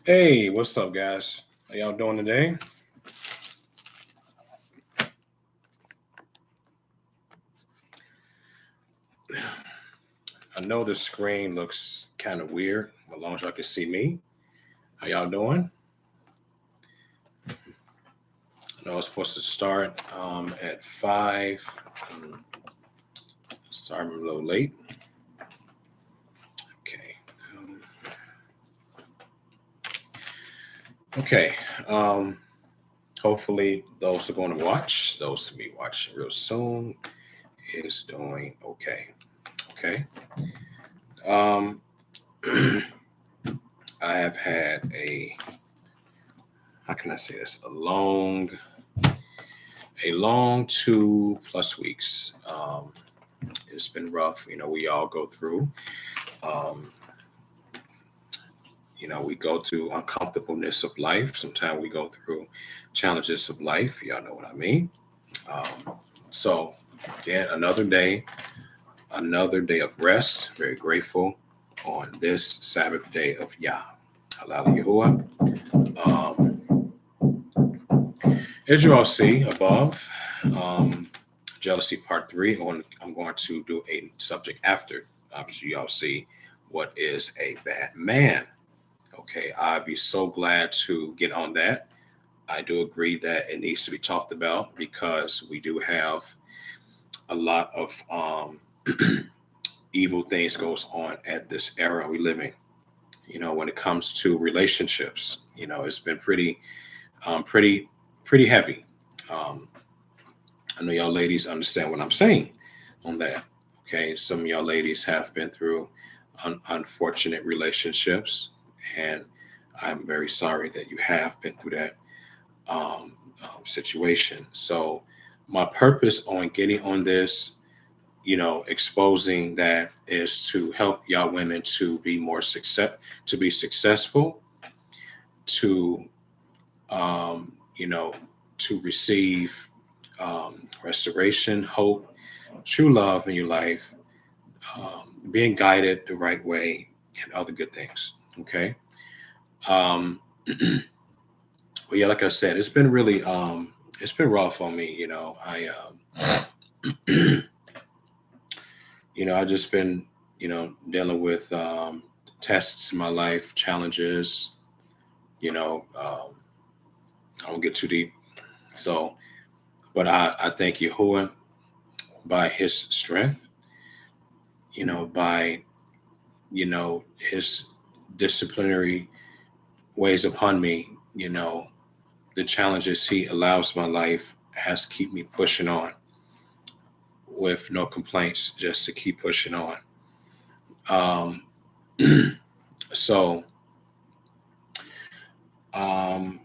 Hey, what's up, guys? How y'all doing today? I know the screen looks kind of weird, as long as y'all can see me. How y'all doing? I know it's supposed to start at 5. Um, Sorry, I'm a little late. Okay. Okay. Um, Hopefully, those who are going to watch, those who be watching real soon, is doing okay. Okay. Um, I have had how can I say this? A long 2+ weeks. It's been rough. We all go through. Um, we go through uncomfortableness of life. Sometimes we go through challenges of life. Y'all know what I mean. So, again, another day of rest. Very grateful on this Sabbath day of Yah. Halal Yahuwah. Um, as you all see above, um, jealousy part 3. I'm going to do a subject after. Obviously, y'all see what is a bad man. Okay, I'd be so glad to get on that. I do agree that it needs to be talked about because we do have a lot of evil things goes on at this era we live in. When it comes to relationships, it's been pretty heavy. Um, I know y'all ladies understand what I'm saying on that. Okay, some of y'all ladies have been through unfortunate relationships, and I'm very sorry that you have been through that situation. So, my purpose on getting on this, exposing that is to help y'all women to be to be successful, to, um, you know, to receive restoration, hope, true love in your life, being guided the right way, and other good things. Okay. Um, but yeah, like I said, it's been rough on me. I just been, dealing with tests in my life, challenges. I won't get too deep. So, but I thank Yahuwah by His strength, by His disciplinary ways upon me. The challenges He allows my life has keep me pushing on with no complaints, just to keep pushing on. Um, so, um,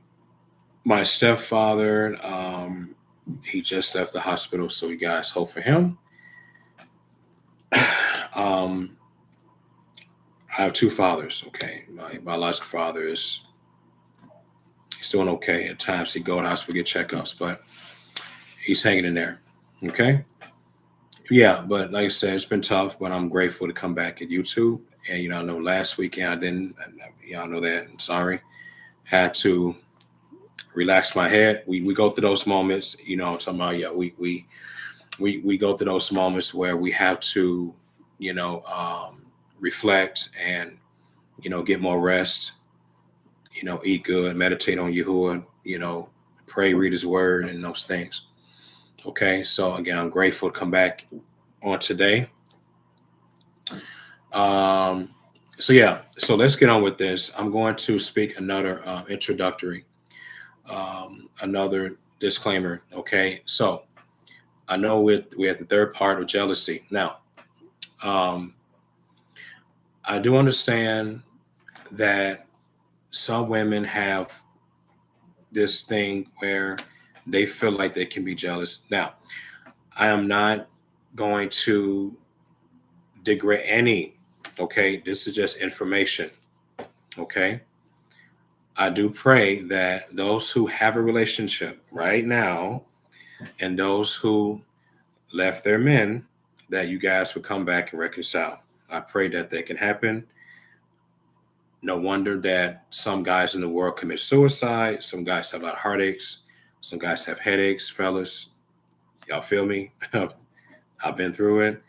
my stepfather, he just left the hospital, so you guys hope for him. um, I have two fathers. Okay, my biological father is he's doing okay. At times he go to the hospital get checkups, but he's hanging in there. Okay, yeah, but like I said, it's been tough, but I'm grateful to come back at YouTube. And I know last weekend I didn't. Y'all know that. I'm sorry. Had to relax my head. We go through those moments. I'm talking about. Yeah, we go through those moments where we have to, you know, um, reflect and get more rest. Eat good, meditate on Yahuwah. Pray, read His Word, and those things. Okay, so again, I'm grateful to come back on today. Um, so yeah, so let's get on with this. I'm going to speak another introductory, another disclaimer. Okay, so I know we're at the third part of jealousy now. Um, I do understand that some women have this thing where they feel like they can be jealous. Now, I am not going to degrade any. Okay, this is just information. Okay, I do pray that those who have a relationship right now and those who left their men, that you guys would come back and reconcile. I pray that can happen No wonder that some guys in the world commit suicide. Some guys have a lot of heartaches. Some guys have headaches, fellas. Y'all feel me? I've been through it.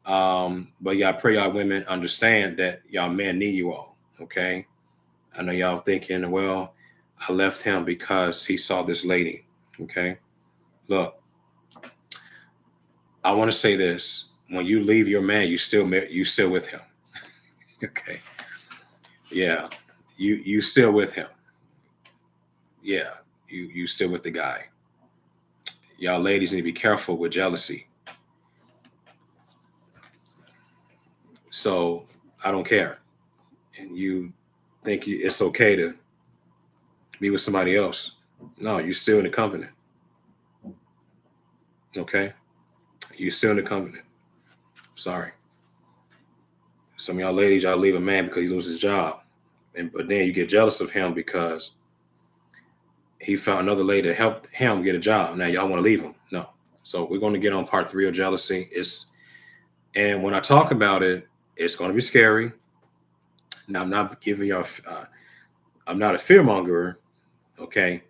But y'all pray y'all women understand that y'all men need you all. Okay. I know y'all thinking, well, I left him because he saw this lady. Okay. Look, I want to say this. When you leave your man, you still with him. Okay. Yeah. You still with him. Yeah. You still with the guy. Y'all ladies need to be careful with jealousy. So I don't care. And you think it's okay to be with somebody else. No, you're still in the covenant. Okay? You're still in the covenant. Sorry. Some of y'all ladies, y'all leave a man because he loses his job. But then you get jealous of him because he found another lady to help him get a job. Now y'all want to leave him. No. So we're going to get on part 3 of jealousy. And when I talk about it, it's going to be scary. Now I'm not giving y'all I'm not a fearmonger, okay?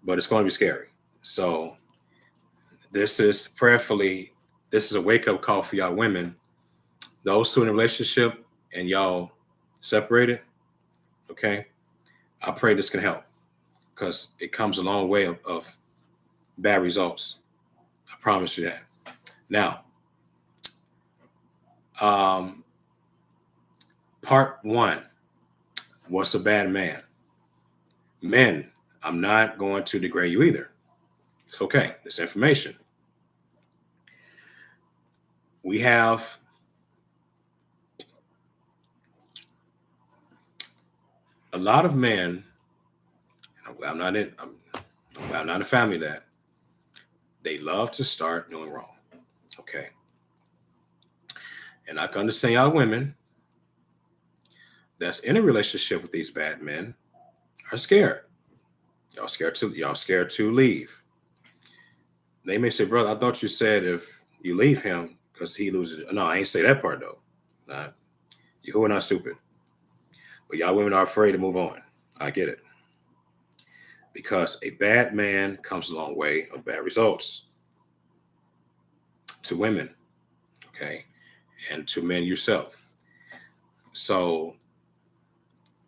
But it's going to be scary. So this is prayerfully, this is a wake-up call for y'all women. Those who in a relationship and y'all separated, okay? I pray this can help because it comes a long way of bad results. I promise you that. Now, part 1, what's a bad man? Men, I'm not going to degrade you either. It's okay. This information. We have a lot of men. I'm not a family that they love to start doing wrong. Okay. And I can understand y'all women that's in a relationship with these bad men are scared. Y'all scared to leave. They may say, brother, I thought you said if you leave him because he loses. No, I ain't say that part though. Not you who are not stupid. But y'all women are afraid to move on. I get it. Because a bad man comes a long way of bad results to women, okay, and to men yourself. So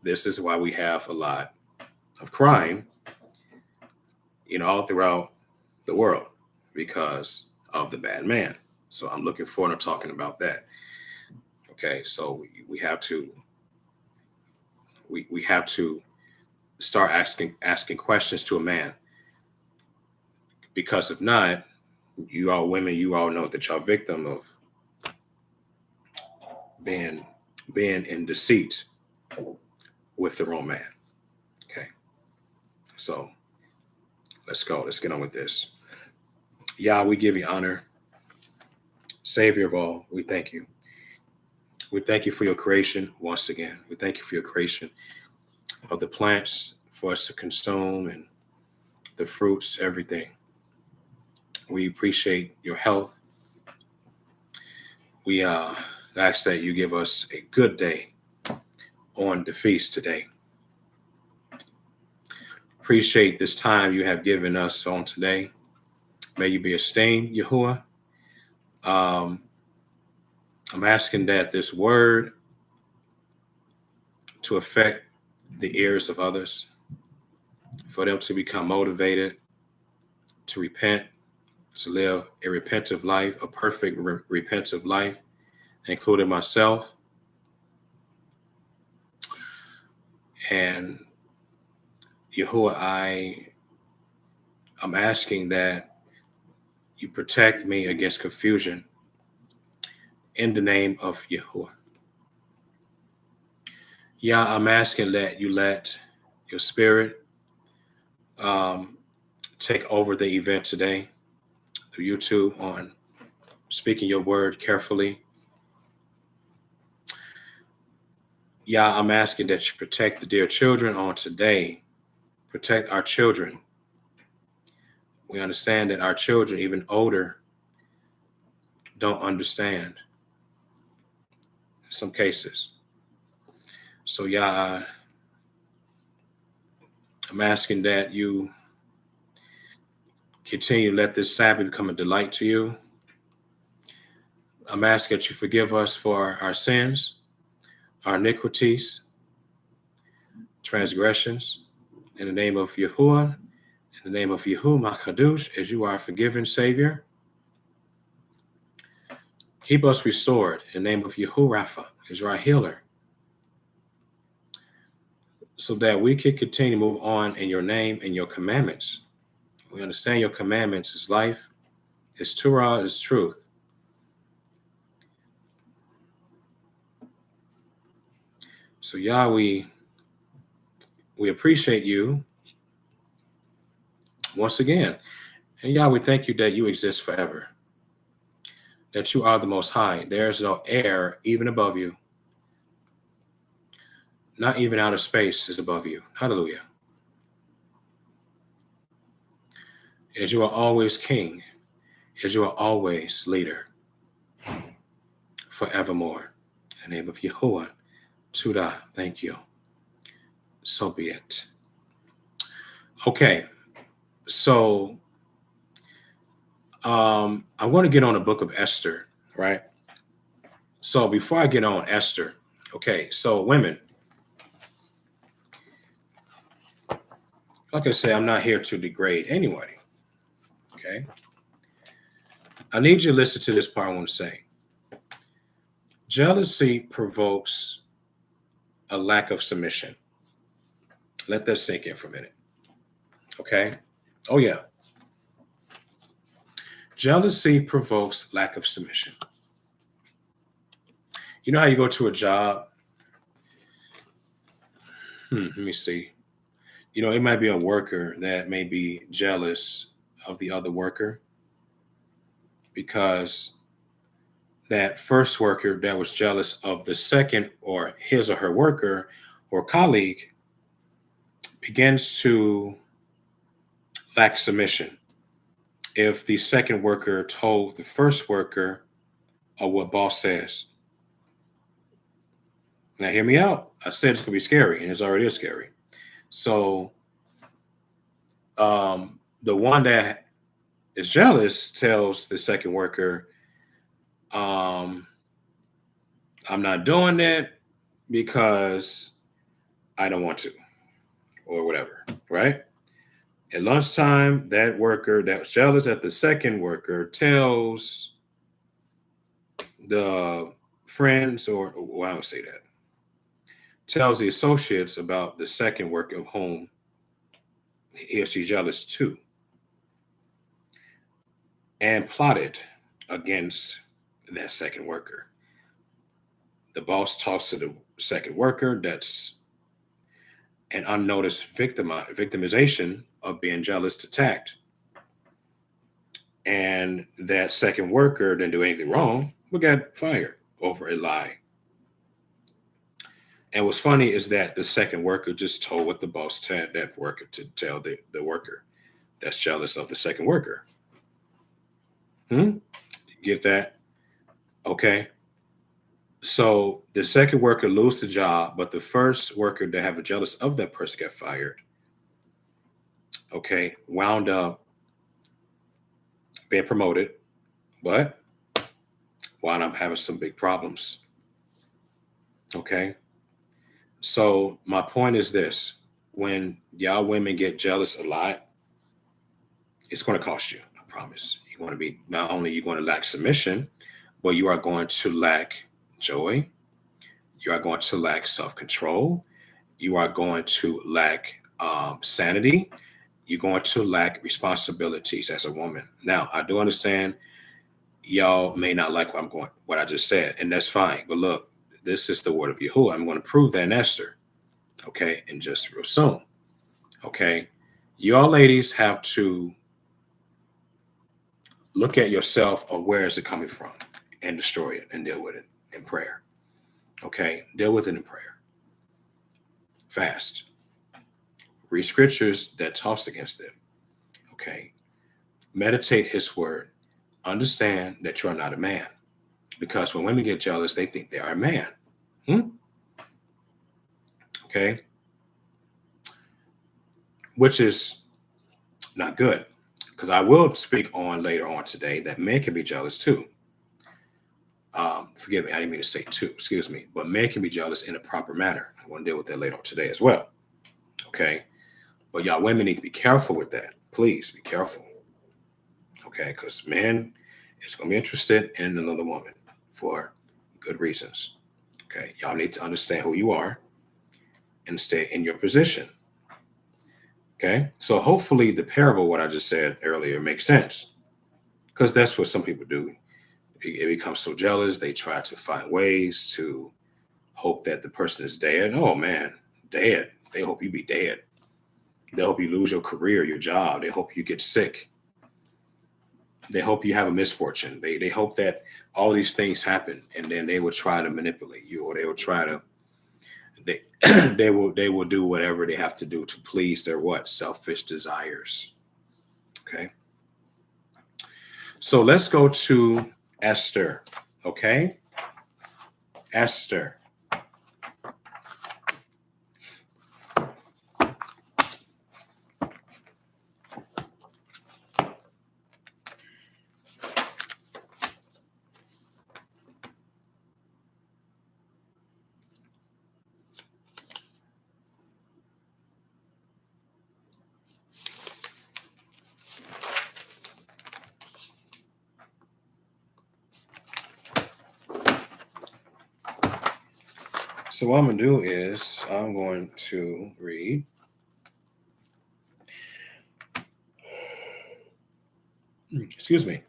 this is why we have a lot of crime, all throughout the world because of the bad man. So I'm looking forward to talking about that. Okay, so we have to we have to start asking questions to a man because if not, you all women, you all know that y'all victim of being in deceit with the wrong man. Okay, so let's go. Let's get on with this. Yah, we give you honor, Savior of all. We thank you. We thank you for your creation once again. We thank you for your creation of the plants for us to consume and the fruits, everything. We appreciate your health. We ask that you give us a good day on the feast today. Appreciate this time you have given us on today. May you be esteemed, Yahuwah. I'm asking that this word to affect the ears of others, for them to become motivated, to repent, to live a repentive life, a perfect repentive life, including myself. And Yahuwah, I'm asking that you protect me against confusion in the name of Yahuwah. Yeah, I'm asking that you let your spirit take over the event today through YouTube on speaking your word carefully. Yeah, I'm asking that you protect the dear children on today. Protect our children. We understand that our children, even older, don't understand in some cases. So, yeah, I'm asking that you continue to let this Sabbath become a delight to you. I'm asking that you forgive us for our sins, our iniquities, transgressions. In the name of Yahuwah, in the name of Yahuwah Makadush, as you are a forgiven Savior, keep us restored. In the name of Yahuwah Rapha, as you are a healer, so that we can continue to move on in your name and your commandments. We understand your commandments is life, is Torah, is truth. So, Yah, we appreciate you once again. And Yah, we thank you that you exist forever, that you are the Most High. There is no air even above you. Not even outer space is above you. Hallelujah. As you are always king, as you are always leader, forevermore. In the name of Yahuwah, Tudah, thank you. So be it. Okay, so I'm going to get on the book of Esther, right? So before I get on Esther, okay, so women, like I say, I'm not here to degrade anybody, okay? I need you to listen to this part I want to say. Jealousy provokes a lack of submission. Let that sink in for a minute, okay? Oh, yeah. Jealousy provokes lack of submission. You know how you go to a job? Let me see. You know, it might be a worker that may be jealous of the other worker because that first worker that was jealous of the second or his or her worker or colleague begins to lack submission. If the second worker told the first worker what boss says. Now, hear me out. I said it's going to be scary, and it's already scary. So, the one that is jealous tells the second worker, I'm not doing it because I don't want to, or whatever, right? At lunchtime, that worker that was jealous at the second worker tells the friends, or well, I don't say that, tells the associates about the second worker of whom he or she jealous too, and plotted against that second worker. The boss talks to the second worker. That's an unnoticed victimization of being jealous to tact. And that second worker didn't do anything wrong, but got fired over a lie. And what's funny is that the second worker just told what the boss told that worker to tell the worker that's jealous of the second worker. Get that? Okay. So the second worker loses the job, but the first worker that have a jealous of that person got fired. Okay. Wound up being promoted, but wound up having some big problems. Okay. So my point is this: when y'all women get jealous a lot, it's going to cost you. I promise. You're going to be not only you're going to lack submission, but you are going to lack joy. You are going to lack self-control. You are going to lack sanity. You're going to lack responsibilities as a woman. Now, I do understand y'all may not like what I just said, and that's fine. But look, this is the word of Yahuwah. I'm going to prove that in Esther, okay, and just real soon, okay. Y'all ladies have to look at yourself or where is it coming from and destroy it and deal with it in prayer, okay. Deal with it in prayer. Fast. Read scriptures that talks against it, okay. Meditate his word. Understand that you are not a man. Because when women get jealous, they think they are a man. Okay, which is not good, because I will speak on later on today that men can be jealous too. Forgive me, I didn't mean to say two, excuse me, but men can be jealous in a proper manner. I want to deal with that later on today as well. Okay, but y'all women need to be careful with that. Please be careful. Okay, because men is going to be interested in another woman for good reasons. Okay, y'all need to understand who you are and stay in your position. Okay, so hopefully the parable, what I just said earlier, makes sense, because that's what some people do. They become so jealous, they try to find ways to hope that the person is dead. Oh man, dead. They hope you be dead. They hope you lose your career, your job. They hope you get sick. They hope you have a misfortune. They hope that all these things happen, and then they will try to manipulate you, or they will try to they they will do whatever they have to do to please their what selfish desires. Okay, so let's go to Esther. Okay, Esther. So what I'm gonna do is I'm going to read. Excuse me.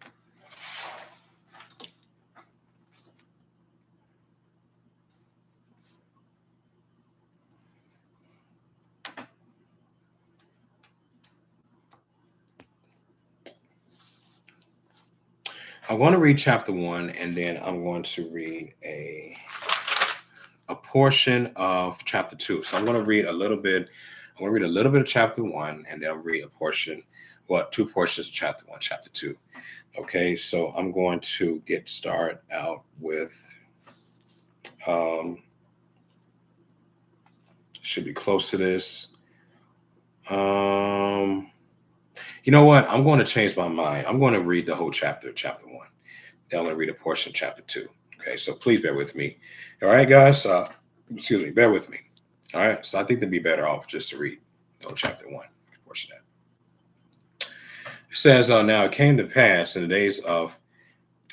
I want to read chapter 1, and then I'm going to read a portion of chapter 2. So I'm going to read a little bit. I'm going to read a little bit of chapter 1, and then I'll read a portion, two portions of chapter 1, chapter 2. Okay, so I'm going to get started out with, should be close to this. You know what? I'm going to change my mind. I'm going to read the whole chapter, chapter 1. Then I'm going to read a portion of chapter 2. Okay, so please bear with me. All right, guys. Excuse me, bear with me. All right, so I think they'd be better off just to read the whole chapter 1 portion of that. It says, now it came to pass in the days of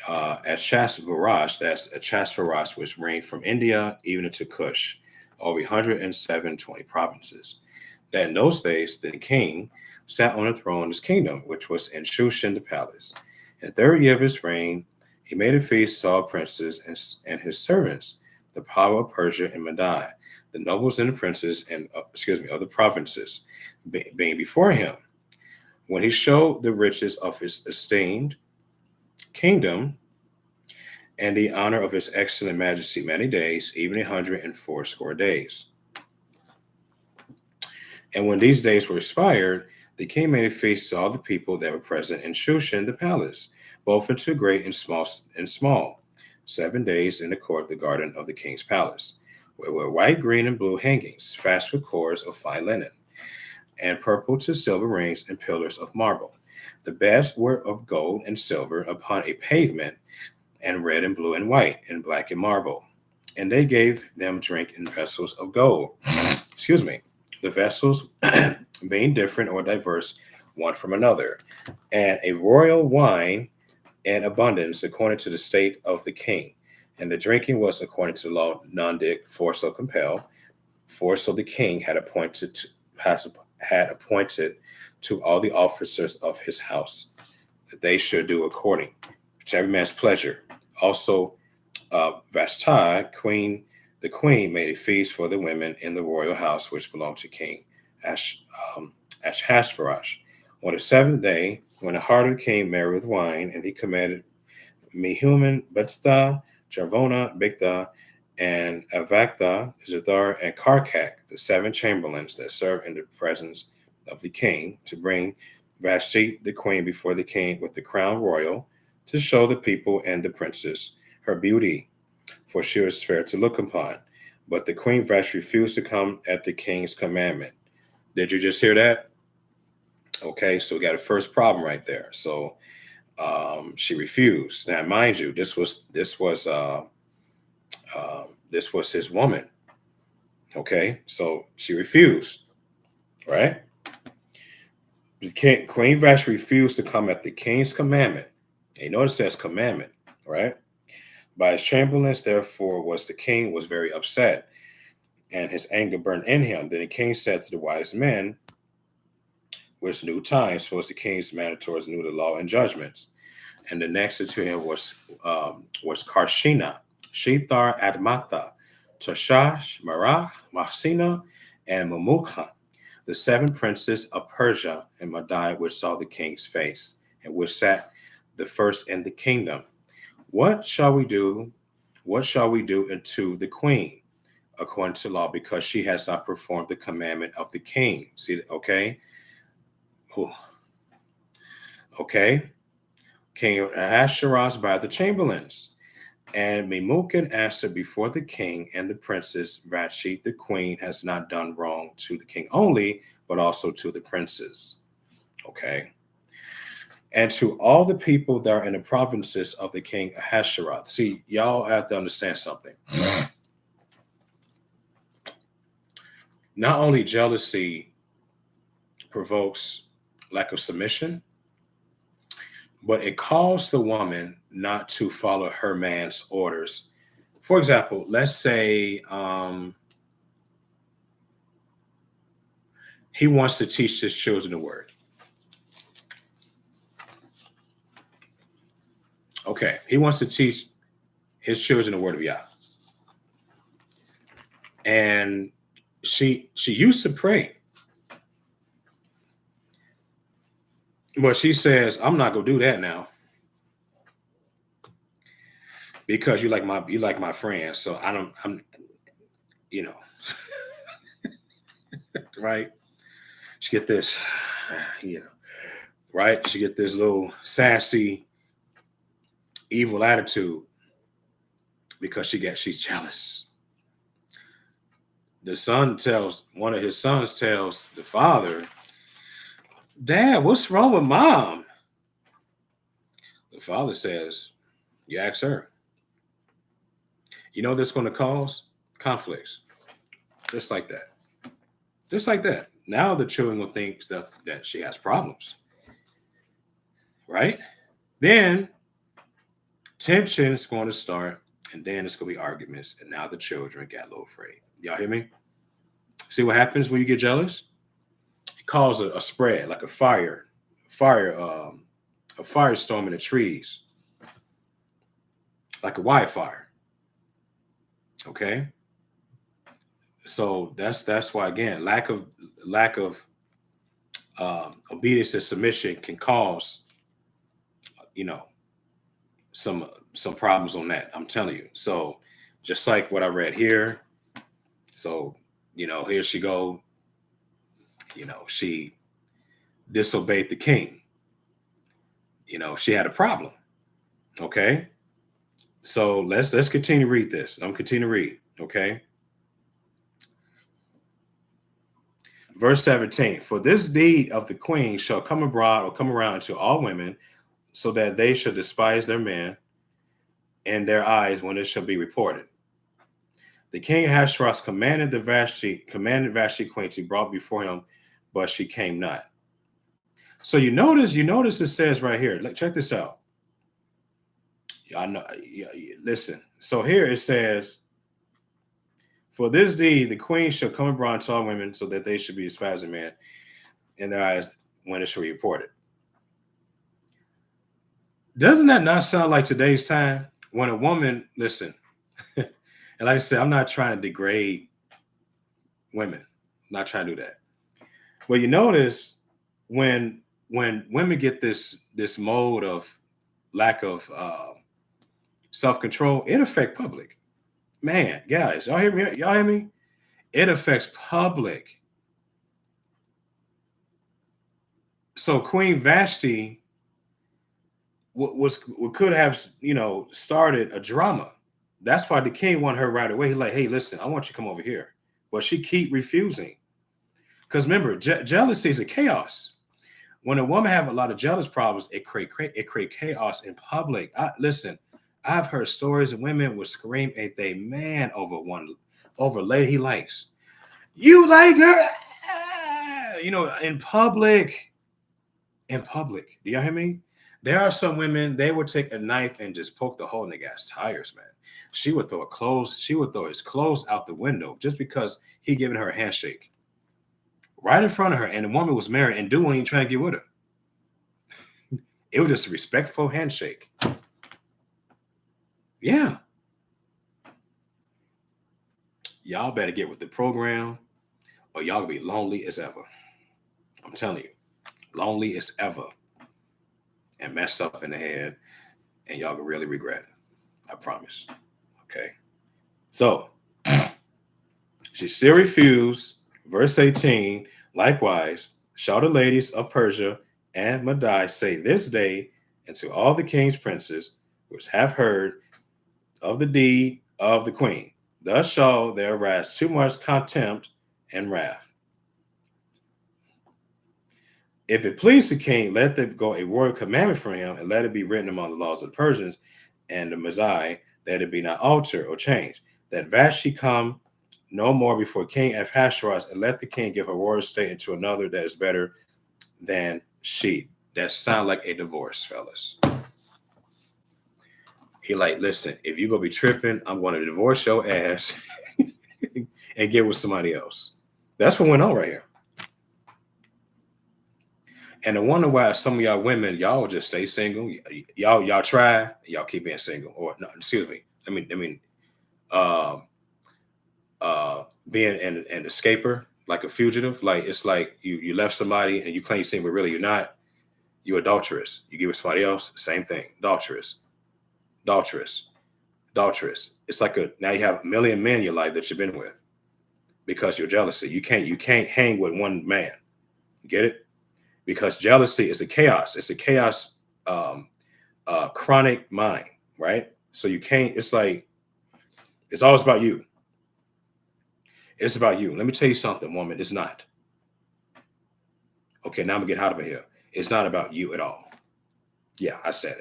Ashashverosh, that's Ashashverosh, which reigned from India even into Kush, over 107 provinces, that in those days the king sat on a throne in his kingdom, which was in Shushan the palace. In the third year of his reign, he made a feast to all princes and his servants, the power of Persia and Media, the nobles and the princes and of the provinces, being before him. When he showed the riches of his esteemed kingdom and the honor of his excellent majesty many days, even 180 days. And when these days were expired, the king made a feast to all the people that were present in Shushan the palace, both into great and small, 7 days in the court of the garden of the king's palace, where were white, green, and blue hangings, fast with cords of fine linen, and purple to silver rings and pillars of marble. The beds were of gold and silver upon a pavement, and red and blue and white and black and marble. And they gave them drink in vessels of gold. Excuse me. The vessels being different or diverse one from another, and a royal wine in abundance according to the state of the king. And the drinking was according to the law, none did force or compel, for so the king had appointed to all the officers of his house that they should do according to every man's pleasure. Also, Vashti, the queen, made a feast for the women in the royal house which belonged to King Ashashverosh. On the seventh day, when the heart of the king merry with wine, and he commanded Mehuman, Bethsta, Jarvona, Bigtha, and Avagtha, Zethar, and Karkak, the 7 chamberlains that served in the presence of the king, to bring Vashti the queen before the king with the crown royal, to show the people and the princes her beauty, for she was fair to look upon. but the Queen Vashti refused to come at the king's commandment. Did you just hear that? Okay, so we got a first problem right there. So she refused. Now, mind you, this was his woman. Okay, so she refused, right? Queen Vashti refused to come at the king's commandment. And you notice it says commandment, right? By his chamberlains, therefore, was the king was very upset, and his anger burned in him. Then the king said to the wise men, which knew times, for the king's manitors knew the law and judgments. And the next to him was Karshina, Shethar Admatha, Tashash, Marach, Mahsina, and Mamukhan, the seven princes of Persia and Madai, which saw the king's face, and which sat the first in the kingdom. What shall we do? What shall we do unto the queen, according to law, because she has not performed the commandment of the king? See, okay? Ooh. Okay. King Ahasuerus by the chamberlains. And Memucan answered before the king and the princess, Vashti, the queen, has not done wrong to the king only, but also to the princes. Okay. And to all the people that are in the provinces of the king Ahasuerus. See, y'all have to understand something. Not only jealousy provokes lack of submission, but it calls the woman not to follow her man's orders. For example, let's say he wants to teach his children the word. Okay, he wants to teach his children the word of Yah. And she used to pray. But she says, I'm not gonna do that now. Because you like my friend. So I'm you know, right? She get this, right? She get this little sassy, evil attitude because she's jealous. One of his sons tells the father, Dad, what's wrong with mom? The father says, you ask her. You know that's going to cause conflicts. Just like that. Just like that. Now the children will think that she has problems. Right? Then tension is going to start, and then it's going to be arguments, and now the children got a little afraid. Y'all hear me? See what happens when you get jealous? It causes a spread, like a firestorm in the trees, like a wildfire. Okay, so that's why, again, lack of obedience and submission can cause, some problems on that. I'm telling you. So just like what I read here. So here she go. She disobeyed the king. She had a problem. Okay. So let's continue to read this. I'm continue to read. Okay. Verse 17. For this deed of the queen shall come abroad or come around to all women, so that they shall despise their men in their eyes when it shall be reported. The king Ahasuerus commanded Vashti queen to be brought before him, but she came not. So you notice it says right here. Check this out. I know. Listen. So here it says, for this deed, the queen shall come abroad to all women, so that they should be despised of men in their eyes when it shall be reported. Doesn't that not sound like today's time when a woman, listen, and like I said, I'm not trying to degrade women. I'm not trying to do that. Well, you notice when women get this mode of lack of self-control, it affects public. Man, guys, y'all hear me? Y'all hear me? It affects public. So Queen Vashti could have started a drama. That's why the king wanted her right away. He like, hey, listen, I want you to come over here. But she keep refusing. Because remember, jealousy is a chaos. When a woman have a lot of jealous problems, it create chaos in public. Listen, I've heard stories of women would scream at their man over a lady he likes. You like her, in public. In public, do y'all hear me? There are some women they would take a knife and just poke the hole in the guy's tires, man. She would throw she would throw his clothes out the window just because he giving her a handshake right in front of her, and the woman was married and doing, trying to get with her. It was just a respectful handshake. Yeah. Y'all better get with the program or y'all gonna be lonely as ever. I'm telling you, lonely as ever and messed up in the head, and y'all can really regret it. I promise. Okay. So she still refused. Verse 18, likewise, shall the ladies of Persia and Madai say this day unto all the king's princes which have heard of the deed of the queen. Thus shall there arise too much contempt and wrath. If it please the king, let there go a word commandment from him, and let it be written among the laws of the Persians and the Magi, that it be not altered or changed, that Vashti come no more before King Ahasuerus, and let the king give her royal state into another that is better than she. That sound like a divorce, fellas. He like, listen, if you gonna be tripping, I'm going to divorce your ass and get with somebody else. That's what went on right here. And I wonder why some of y'all women, y'all just stay single. Y'all try, y'all keep being single. Or no, excuse me. Uh, being an escaper, like a fugitive. Like it's like you left somebody and you claim you're single, but really you're not. You're adulterous. You give it somebody else, same thing. Adulterous. It's like now you have a million men in your life that you've been with because you're jealousy. You can't hang with one man. You get it? Because jealousy is a chaos. It's a chaos, chronic mind, right? So you can't. It's like it's always about you. It's about you. Let me tell you something, woman. It's not. Okay, now I'm gonna get out of here. It's not about you at all. Yeah, I said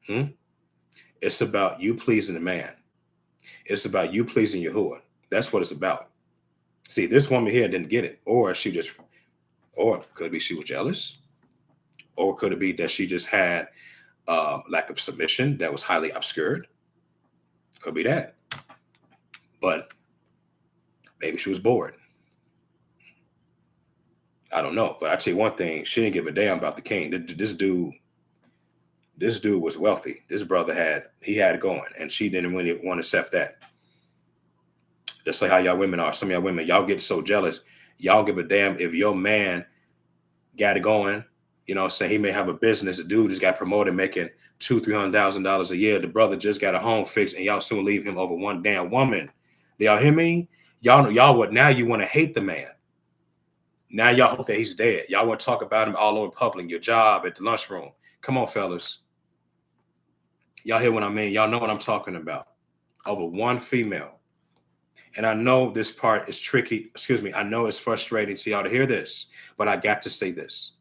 it. It's about you pleasing the man. It's about you pleasing Yahuwah. That's what it's about. See, this woman here didn't get it, or could be she was jealous, or could it be that she just had lack of submission that was highly obscured? Could be that. But maybe she was bored. I don't know. But I tell you one thing, she didn't give a damn about the king. This dude was wealthy. This brother had it going, and she didn't really want to accept that. Just like how y'all women are. Some of y'all women, y'all get so jealous. Y'all give a damn if your man got it going. You know, say he may have a business. The dude just got promoted, making $200,000-$300,000 a year. The brother just got a home fixed, and y'all soon leave him over one damn woman. Do y'all hear me? Y'all what? Now you want to hate the man. Now y'all hope that he's dead. Y'all want to talk about him all over public, your job, at the lunchroom. Come on, fellas. Y'all hear what I mean? Y'all know what I'm talking about. Over one female. And I know this part is tricky. Excuse me. I know it's frustrating to y'all to hear this, but I got to say this.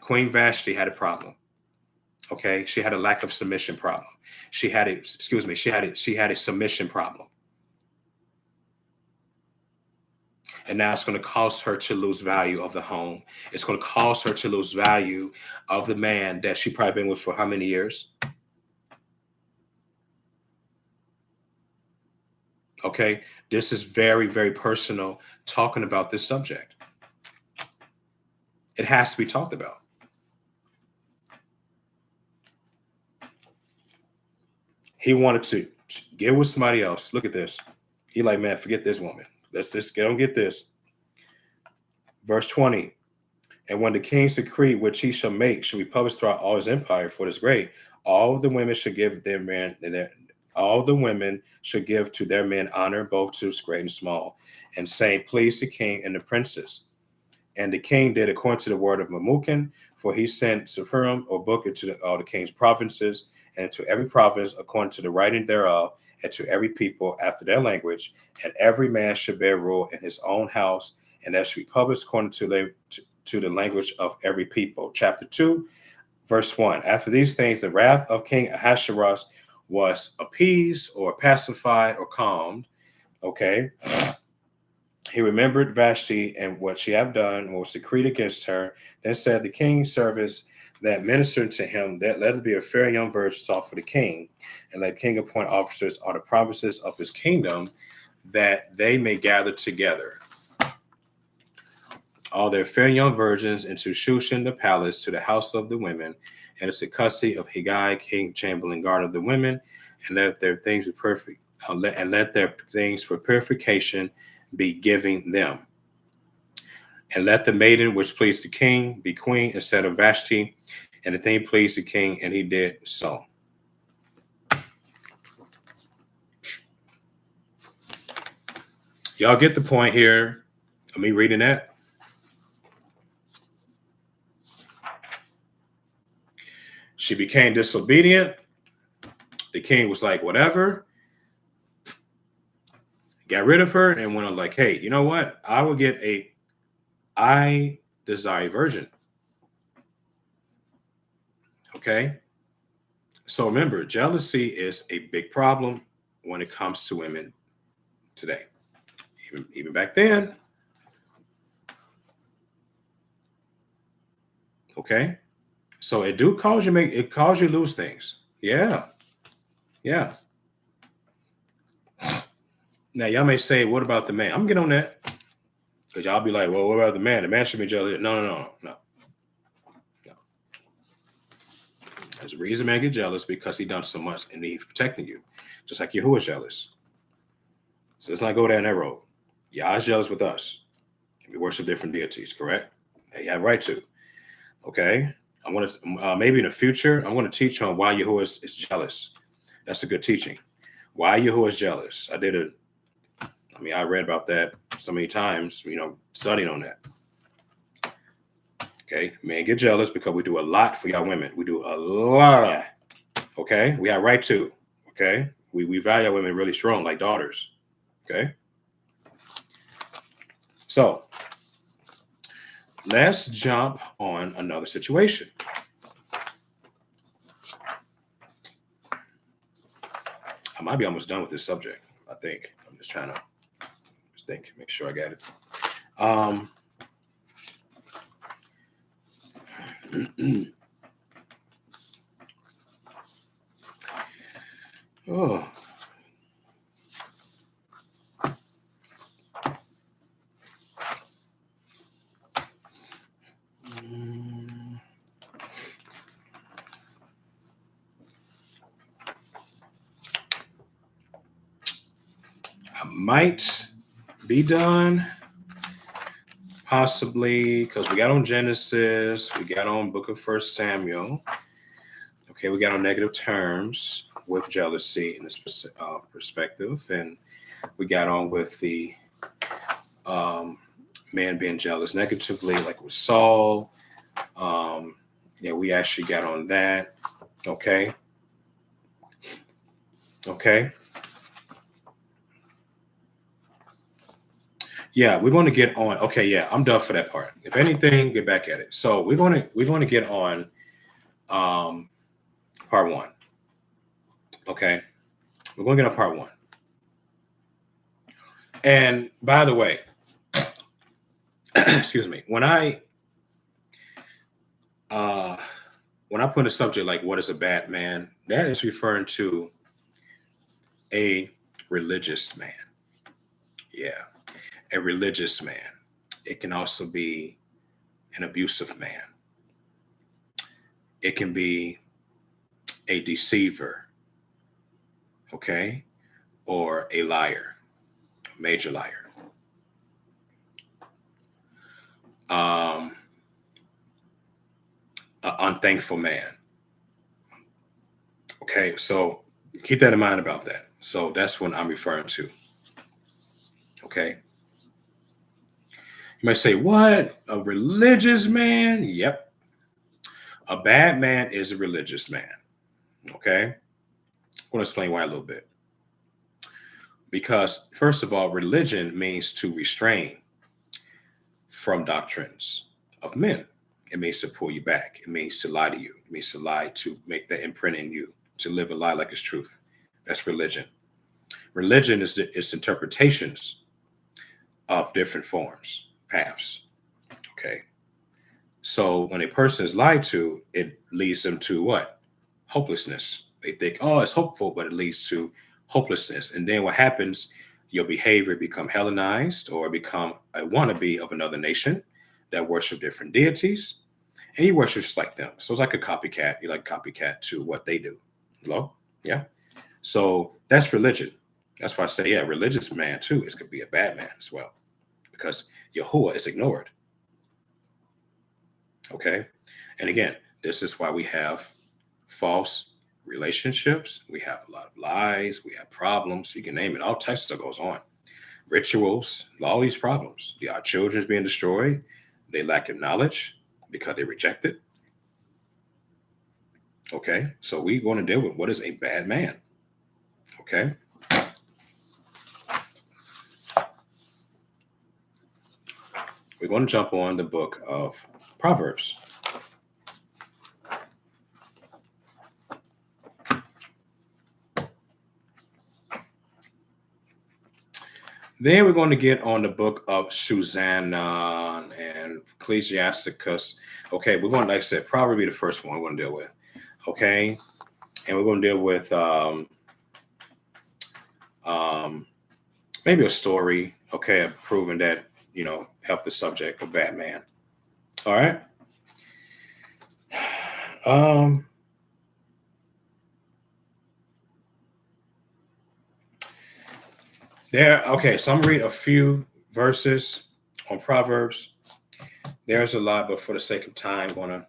Queen Vashti had a problem. Okay. She had a lack of submission problem. She had a submission problem. And now it's going to cause her to lose value of the home. It's going to cause her to lose value of the man that she probably been with for how many years? Okay. This is very, very personal talking about this subject. It has to be talked about. He wanted to get with somebody else. Look at this. He like, man, forget this woman. Let's just get this. Verse 20. And when the king's decree which he shall make shall be published throughout all his empire for this great, all the women should give their men all the women should give to their men honor, both to great and small, and saying, please the king and the princes. And the king did according to the word of Memucan, for he sent Sephirim or Booker to all the king's provinces, and to every province according to the writing thereof, and to every people after their language, and every man should bear rule in his own house, and that should be published according to the language of every people. Chapter 2, verse 1. After these things, the wrath of King Ahasuerus was appeased or pacified or calmed. Okay. He remembered Vashti and what she had done, and was decreed against her. Then said the king's servants that ministered to him, that let it be a fair young virgin sought for the king, and let king appoint officers of the provinces of his kingdom, that they may gather together all their fair young virgins into Shushan the palace, to the house of the women, and it's the custody of Haggai, king, chamberlain, guard of the women, and let their things be perfect, and let their things for purification be giving them. And let the maiden which pleased the king be queen instead of Vashti, and the thing pleased the king, and he did so. Y'all get the point here of me reading that? She became disobedient. The king was like, whatever. Got rid of her and went on like, hey, you know what? I desire a virgin. Okay. So remember, jealousy is a big problem when it comes to women today. Even back then. Okay. So it cause you lose things. Yeah. Yeah. Now y'all may say, what about the man? I'm gonna get on that. Because y'all be like, well, what about the man? The man should be jealous. No. There's a reason man get jealous, because he done so much and he's protecting you. Just like Yahuwah is jealous. So let's not go down that road. Yah is jealous with us. We worship different deities, correct? You have right to. Okay. I want to maybe in the future, I'm going to teach on why Yahuwah is jealous. That's a good teaching. Why Yahuwah is jealous. I read about that so many times, studying on that. Okay. Men get jealous because we do a lot for y'all women. We do a lot. Okay. We have right to. Okay. We value women really strong, like daughters. Okay. So let's jump on another situation. I might be almost done with this subject. I think I'm just trying to make sure I got it. Oh. I might be done, possibly, because we got on Genesis, we got on Book of 1 Samuel. Okay, we got on negative terms with jealousy in this perspective, and we got on with the man being jealous negatively, like with Saul. We actually got on that. Okay. Yeah, we're going to get on. Okay, yeah, I'm done for that part. If anything, get back at it. So we're going to get on part 1. Okay, we're going to get on part 1. And by the way, excuse me, when I put a subject like what is a bad man, that is referring to a religious man. Yeah. A religious man. It can also be an abusive man. It can be a deceiver, okay, or a liar, a major liar. An unthankful man. Okay, so keep that in mind about that. So that's what I'm referring to. Okay. You might say, what? A religious man? Yep. A bad man is a religious man. Okay, I'm going to explain why a little bit. Because first of all, religion means to restrain from doctrines of men. It means to pull you back. It means to lie to you. It means to lie to make that imprint in you, to live a lie like it's truth. That's religion. Religion is interpretations of different forms, paths. Okay. So when a person is lied to, it leads them to what? Hopelessness. They think, oh, it's hopeful, but it leads to hopelessness. And then what happens? Your behavior become Hellenized or become a wannabe of another nation that worship different deities, and you worship just like them. So it's like a copycat. You like copycat to what they do. Hello? Yeah. So that's religion. That's why I say, yeah, religious man too. It could be a bad man as well, because Yahuwah is ignored. Okay. And again, this is why we have false relationships. We have a lot of lies. We have problems. You can name it. All types of stuff goes on. Rituals, all these problems. Our children's being destroyed. They lack of knowledge because they reject it. Okay. So we want to deal with what is a bad man. Okay. We're going to jump on the book of Proverbs. Then we're going to get on the book of Susanna and Ecclesiasticus. Okay, we're going to, like I said, probably be the first one we're going to deal with. Okay, and we're going to deal with maybe a story. Okay, of proving that help the subject of Batman. All right. Okay, so I'm reading a few verses on Proverbs. There's a lot, but for the sake of time, I'm going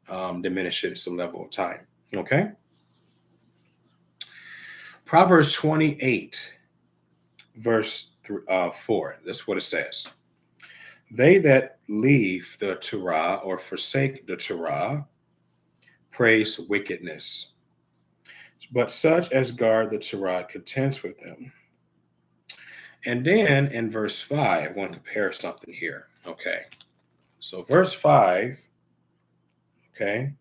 to diminish it at some level of time. Okay. Proverbs 28, verse 4. That's what it says. They that leave the Torah or forsake the Torah praise wickedness, but such as guard the Torah contends with them. And then in verse 5, I want to compare something here. Okay. So verse 5, okay,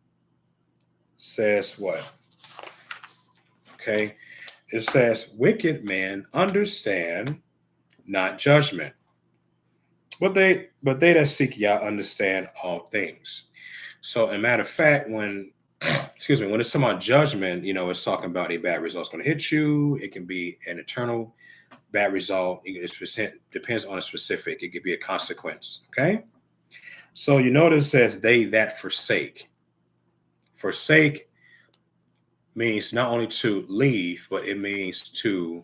says what? Okay. It says, wicked men understand not judgment, but they that seek Yah understand all things. So, a matter of fact, when when it's talking about judgment, it's talking about a bad result. It's going to hit you. It can be an eternal bad result. It depends on a specific. It could be a consequence. Okay. So you notice it says they that forsake. Forsake means not only to leave, but it means to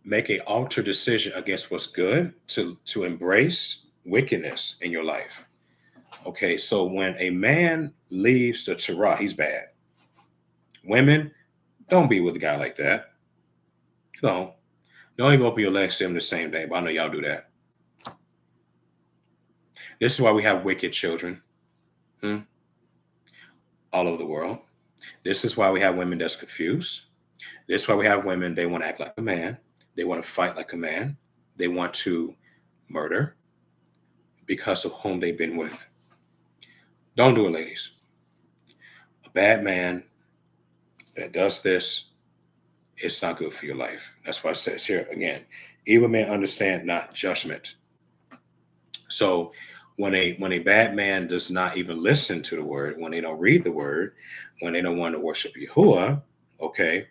make a altered decision against what's good, to embrace wickedness in your life. Okay, so when a man leaves the Torah, he's bad. Women, don't be with a guy like that. Don't even open your legs to him the same day, but I know y'all do that. This is why we have wicked children all over the world. This is why we have women that's confused. This is why we have women, they want to act like a man. They want to fight like a man. They want to murder because of whom they've been with. Don't do it, ladies. A bad man that does this, it's not good for your life. That's why it says here again, evil men understand not judgment. So when a bad man does not even listen to the word, when they don't read the word, when they don't want to worship Yahuwah, okay,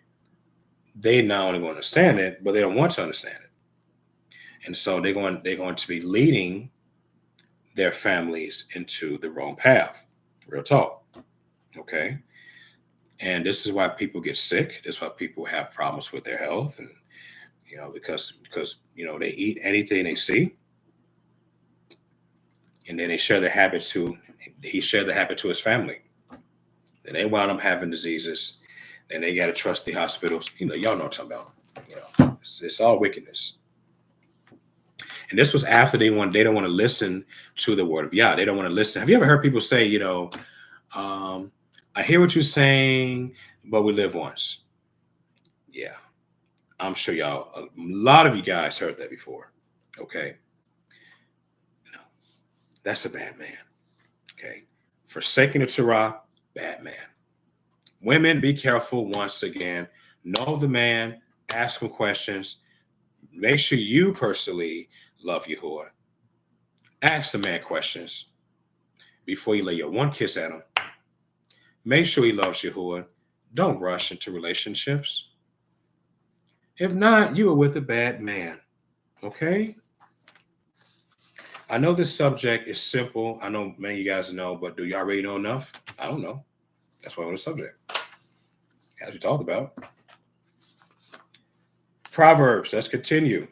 they not only going to understand it, but they don't want to understand it. And so they're going to be leading their families into the wrong path. Real talk. Okay. And this is why people get sick. This is why people have problems with their health. And, because they eat anything they see. And then they share the habit he shared the habit to his family. Then they wound up having diseases. Then they got to trust the hospitals. Y'all know what I'm talking about. It's all wickedness. And this was after they don't want to listen to the word of Yah. They don't want to listen. Have you ever heard people say, um, I hear what you're saying, but we live once? Yeah, I'm sure a lot of you guys heard that before. Okay, no, that's a bad man. Okay, forsaking the Torah, bad man. Women, be careful once again. Know the man, ask him questions. Make sure you personally love Yahuwah. Ask the man questions before you lay your one kiss at him. Make sure he loves Yahuwah. Don't rush into relationships. If not, you are with a bad man. Okay? I know this subject is simple. I know many of you guys know, but do y'all already know enough? I don't know. That's why I want the subject. As we talked about. Proverbs. Let's continue.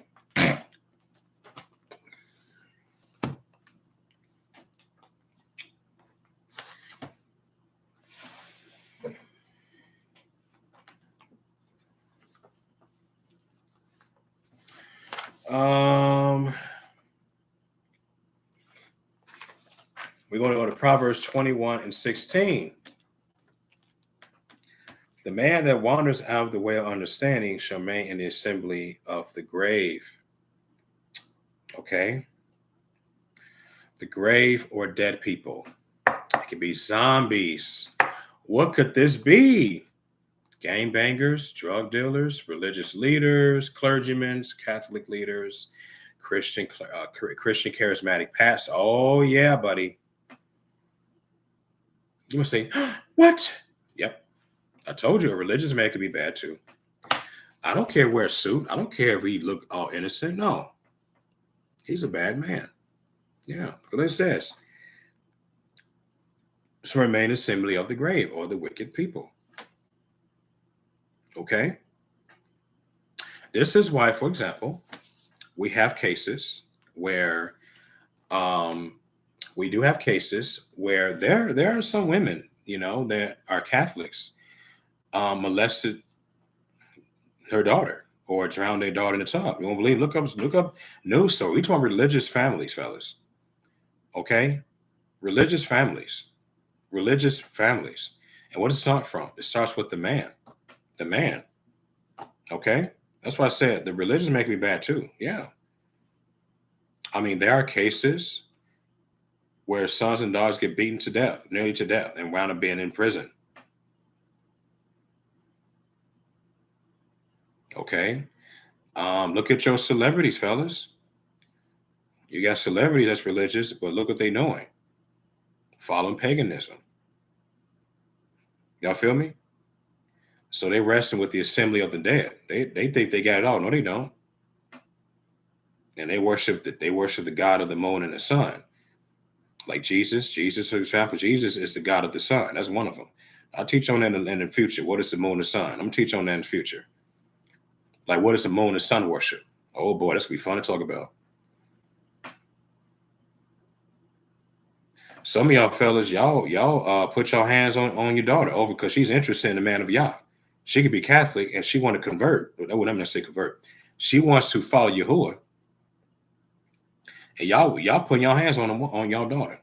We're going to go to Proverbs 21:16. The man that wanders out of the way of understanding shall remain in the assembly of the grave. Okay? The grave or dead people. It could be zombies. What could this be? Gangbangers, drug dealers, religious leaders, clergymen, Catholic leaders, Christian charismatic pastors. Oh, yeah, buddy. You must say, what? Yep. I told you a religious man could be bad too. I don't care wear a suit. I don't care if he look all innocent. No. He's a bad man. Yeah. Look what it says. So remain assembly of the grave or the wicked people. Okay. This is why, for example, we have cases where we do have cases where there are some women, that are Catholics, molested her daughter or drowned their daughter in the tub. You won't believe? Look up news story. We talking religious families, fellas. Okay, religious families. And what does it start from? It starts with the man. The man. Okay, that's why I said the religious make me bad too. Yeah, I mean there are cases where sons and daughters get beaten to death, nearly to death, and wound up being in prison. Okay. Look at your celebrities, fellas. You got celebrities that's religious, but look what they doing. Following paganism. Y'all feel me? So they wrestling with the assembly of the dead. They think they got it all. No, they don't. And they worship the God of the moon and the sun. Like Jesus. Jesus, for example, Jesus is the God of the sun. That's one of them. I'll teach on that in the future. What is the moon and sun? I'm gonna teach on that in the future. Like, what is the moon and sun worship? Oh boy, that's gonna be fun to talk about. Some of y'all fellas, y'all put your hands on your daughter over because she's interested in the man of Yah. She could be Catholic and she want to convert. But what I'm gonna say convert. She wants to follow Yahuwah. And y'all putting your hands on y'all daughter.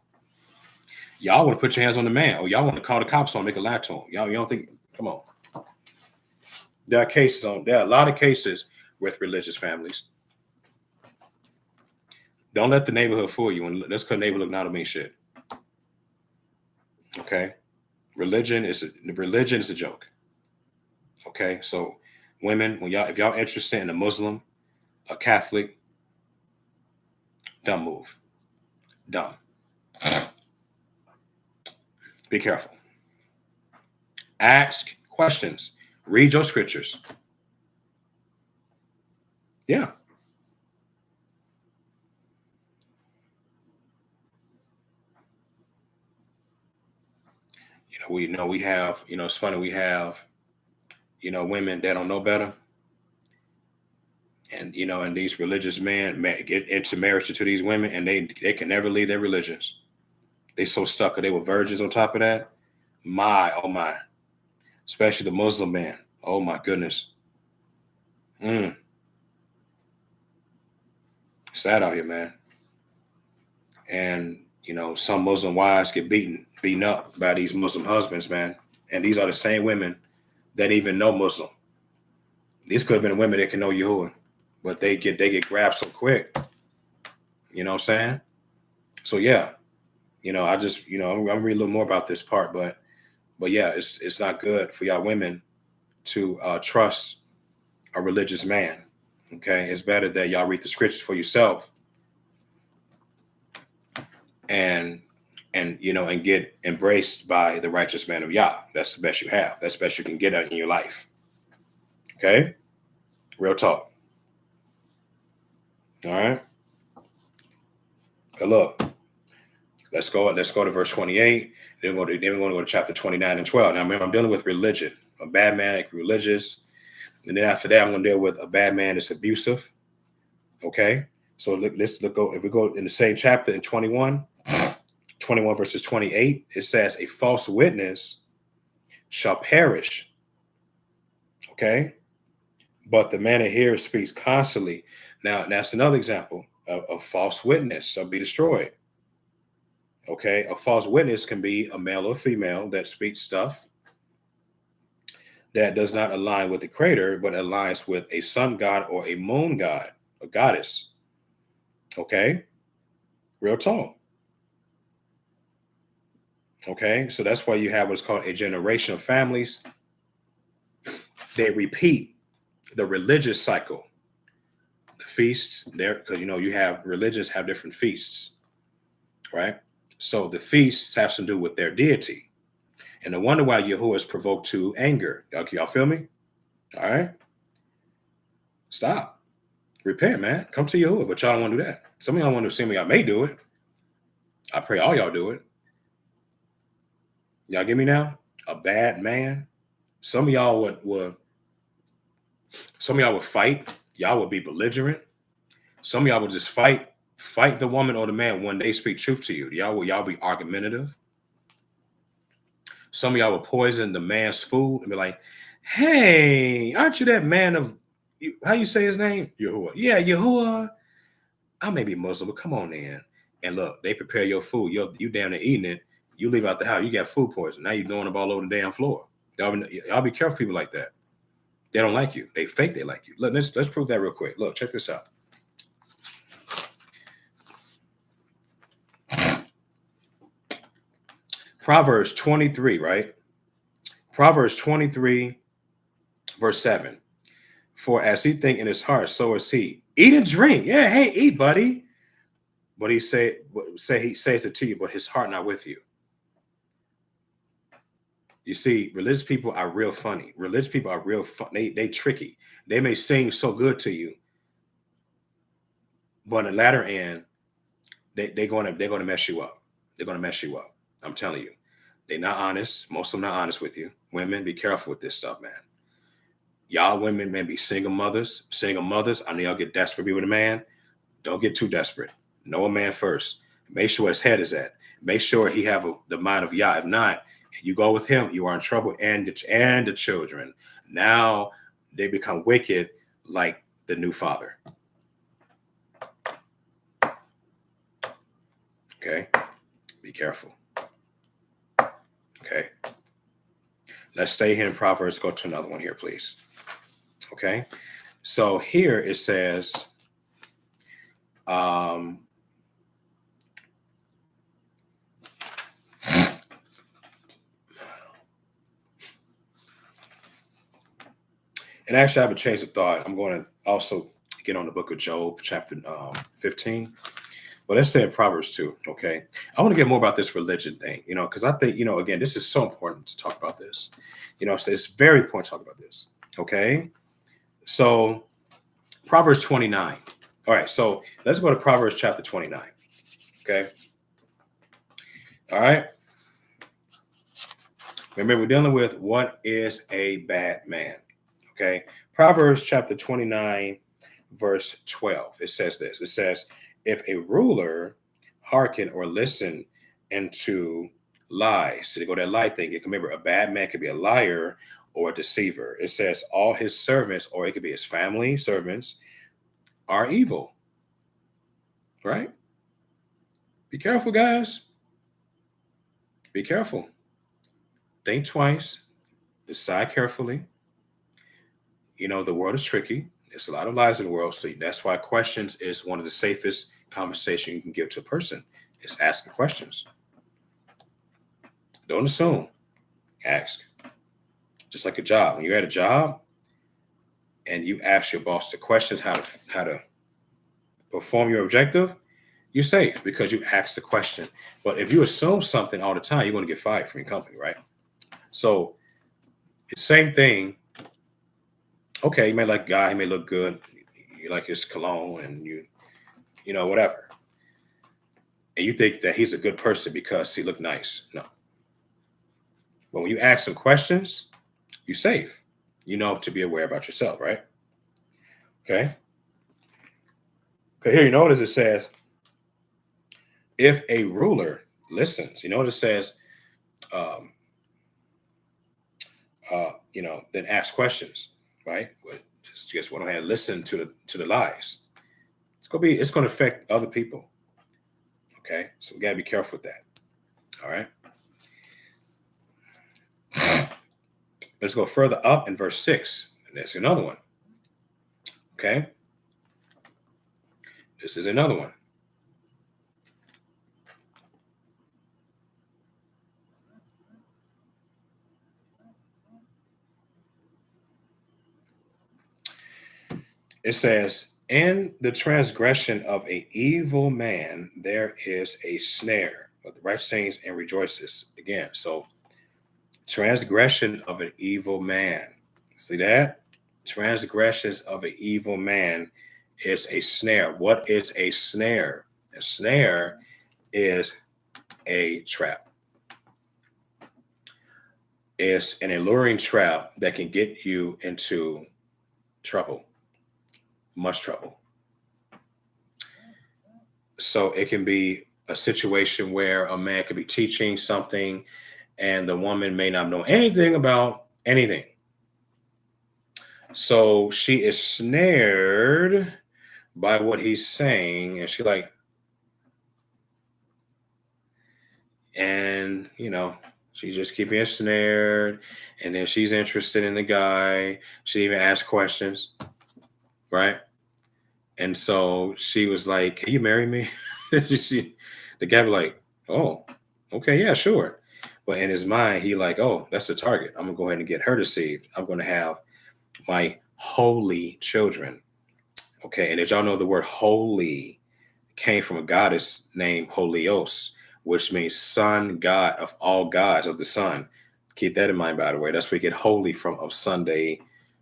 Y'all want to put your hands on the man, or y'all want to call the cops on, make a lie to him. Y'all don't think? Come on. There are a lot of cases with religious families. Don't let the neighborhood fool you. And let's cut neighborhood not to mean shit. Okay, religion is a joke. Okay, so women, if y'all interested in a Muslim, a Catholic, dumb move. Dumb. Be careful. Ask questions. Read your scriptures. Yeah. We have, it's funny, we have, women that don't know better. And, and these religious men get into marriage to these women and they can never leave their religions. They so stuck, they were virgins on top of that. Oh my. Especially the Muslim man. Oh my goodness. Sad out here, man. And some Muslim wives get beaten up by these Muslim husbands, man. And these are the same women that even know Muslim. These could have been women that can know Yahuwah, but they get grabbed so quick. You know what I'm saying? So yeah, I just I'm gonna read a little more about this part, but yeah, it's not good for y'all women to trust a religious man. Okay, it's better that y'all read the scriptures for yourself and get embraced by the righteous man of Yah. That's the best you have. That's the best you can get in your life. Okay, real talk. All right. But look, let's go to verse 28. Then we're going to go to chapter 29 and 12. Now remember, I'm dealing with religion. A bad man, religious, and then after that, I'm going to deal with a bad man that's abusive. Okay, so let's go. If we go in the same chapter in 21 verses 28, it says, "A false witness shall perish." Okay, but the man that hears speaks constantly. Now that's another example of a false witness shall be destroyed. Okay, a false witness can be a male or female that speaks stuff that does not align with the creator, but aligns with a sun god or a moon god, a goddess. Okay, real talk. Okay, so that's why you have what's called a generation of families. They repeat the religious cycle, the feasts there, because you have religions have different feasts, right? So the feasts have to do with their deity. And no wonder why Yahuwah is provoked to anger. Y'all feel me? All right. Stop. Repent, man. Come to Yahuwah, but y'all don't want to do that. Some of y'all want to see me. Y'all may do it. I pray all y'all do it. Y'all get me now? A bad man. Some of y'all would fight. Y'all would be belligerent. Some of y'all would just fight the woman or the man when they speak truth to you. Y'all be argumentative. Some of y'all will poison the man's food and be like, "Hey, aren't you that man of how you say his name? Yahuwah." Yeah, Yahuwah. I may be Muslim, but come on in. And look, they prepare your food. You damn near eating it. You leave out the house, you got food poison. Now you're throwing up all over the damn floor. Y'all be careful, people like that. They don't like you. They fake they like you. Look, let's prove that real quick. Look, check this out. Proverbs 23, right? Proverbs 23, verse 7. For as he think in his heart, so is he. Eat and drink. Yeah, hey, eat, buddy. But he says it to you, but his heart not with you. You see, religious people are real funny. Religious people are real fun. They tricky. They may sing so good to you, but on the latter end, they're gonna mess you up. They're gonna mess you up. I'm telling you. They're not honest. Most of them not honest with you. Women, be careful with this stuff, man. Y'all women may be single mothers. Single mothers, I know y'all get desperate to be with a man. Don't get too desperate. Know a man first. Make sure his head is at. Make sure he have the mind of Yah. If not, you go with him, you are in trouble. And the children. Now they become wicked like the new father. Okay? Be careful. Okay? Let's stay here in Proverbs. Go to another one here, please. Okay? So here it says, and actually I have a change of thought. I'm going to also get on the book of Job, chapter 15. But let's say in Proverbs 2, okay? I want to get more about this religion thing, because I think, again, this is so important to talk about this. So it's very important to talk about this, okay? So Proverbs 29. All right, so let's go to Proverbs chapter 29, okay? All right? Remember, we're dealing with what is a bad man, okay? Proverbs chapter 29, verse 12. It says this. It says, if a ruler hearken or listen into lies, so they go that lie thing. You can remember, a bad man could be a liar or a deceiver. It says all his servants, or it could be his family servants, are evil. right? Be careful, guys. Be careful. Think twice. Decide carefully. The world is tricky. There's a lot of lies in the world. So that's why questions is one of the safest conversation you can give to a person. Is asking questions. Don't assume. Ask. Just like a job. When you're at a job and you ask your boss the questions how to perform your objective, you're safe because you asked the question. But if you assume something all the time, you're going to get fired from your company, right? So it's the same thing. Okay, you may like a guy, he may look good, you like his cologne, and whatever, and you think that he's a good person because he looked nice. No, but when you ask him questions, you're safe. To be aware about yourself, right? Okay. Okay. Here, you notice it says, if a ruler listens, you know what it says. Um, then ask questions, right? But just went ahead and listen to the lies. It's gonna affect other people. Okay, so we gotta be careful with that. All right. Let's go further up in verse 6. And there's another one. Okay. This is another one. It says, in the transgression of a evil man, there is a snare, but the righteous sings and rejoices. Again, so transgression of an evil man. See that? Transgressions of an evil man is a snare. What is a snare? A snare is a trap. It's an alluring trap that can get you into trouble, much trouble. So it can be a situation where a man could be teaching something and the woman may not know anything about anything. So she is snared by what he's saying, and she's just keeping snared, and then she's interested in the guy. She even asked questions, right? And so she was like, "Can you marry me?" The guy was like, "Oh, okay, yeah, sure." But in his mind, he like, "Oh, that's the target. I'm gonna go ahead and get her deceived. I'm gonna have my holy children." Okay, and as y'all know, the word holy came from a goddess named Holios, which means sun god of all gods of the sun. Keep that in mind, by the way. That's where we get holy from, of Sunday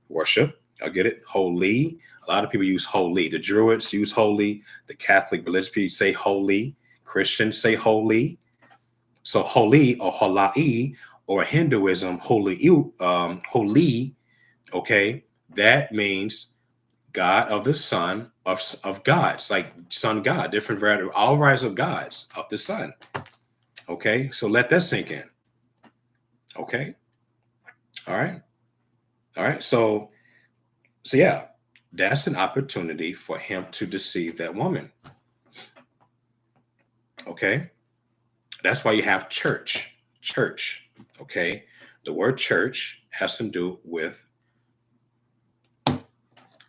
worship. I'll get it. Holy. A lot of people use holy. The Druids use holy. The Catholic religious people say holy. Christians say holy. So holy or halai, or Hinduism, holy, okay, that means God of the sun of gods, like sun god, different variety, all varieties of gods of the sun. Okay, so let that sink in. Okay, all right, all right. So yeah, that's an opportunity for him to deceive that woman. Okay, that's why you have church. Church. Okay, the word church has to do with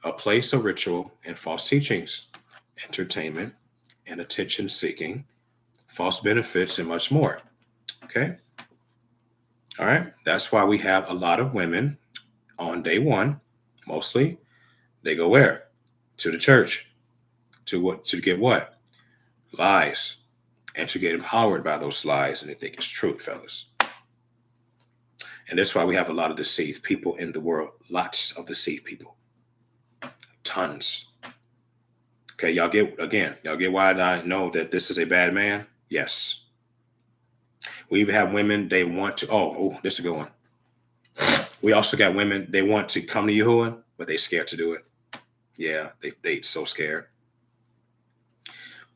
a place of ritual and false teachings, entertainment and attention seeking, false benefits, and much more. Okay. All right. That's why we have a lot of women on day one, mostly, they go where? To the church. To what? To get what? Lies. And to get empowered by those lies. And they think it's truth, fellas. And that's why we have a lot of deceived people in the world. Lots of deceived people. Tons. Okay, y'all get why I know that this is a bad man? Yes. We even have women, they want to, this is a good one. We also got women, they want to come to Yahuwah, but they scared to do it. Yeah, they so scared.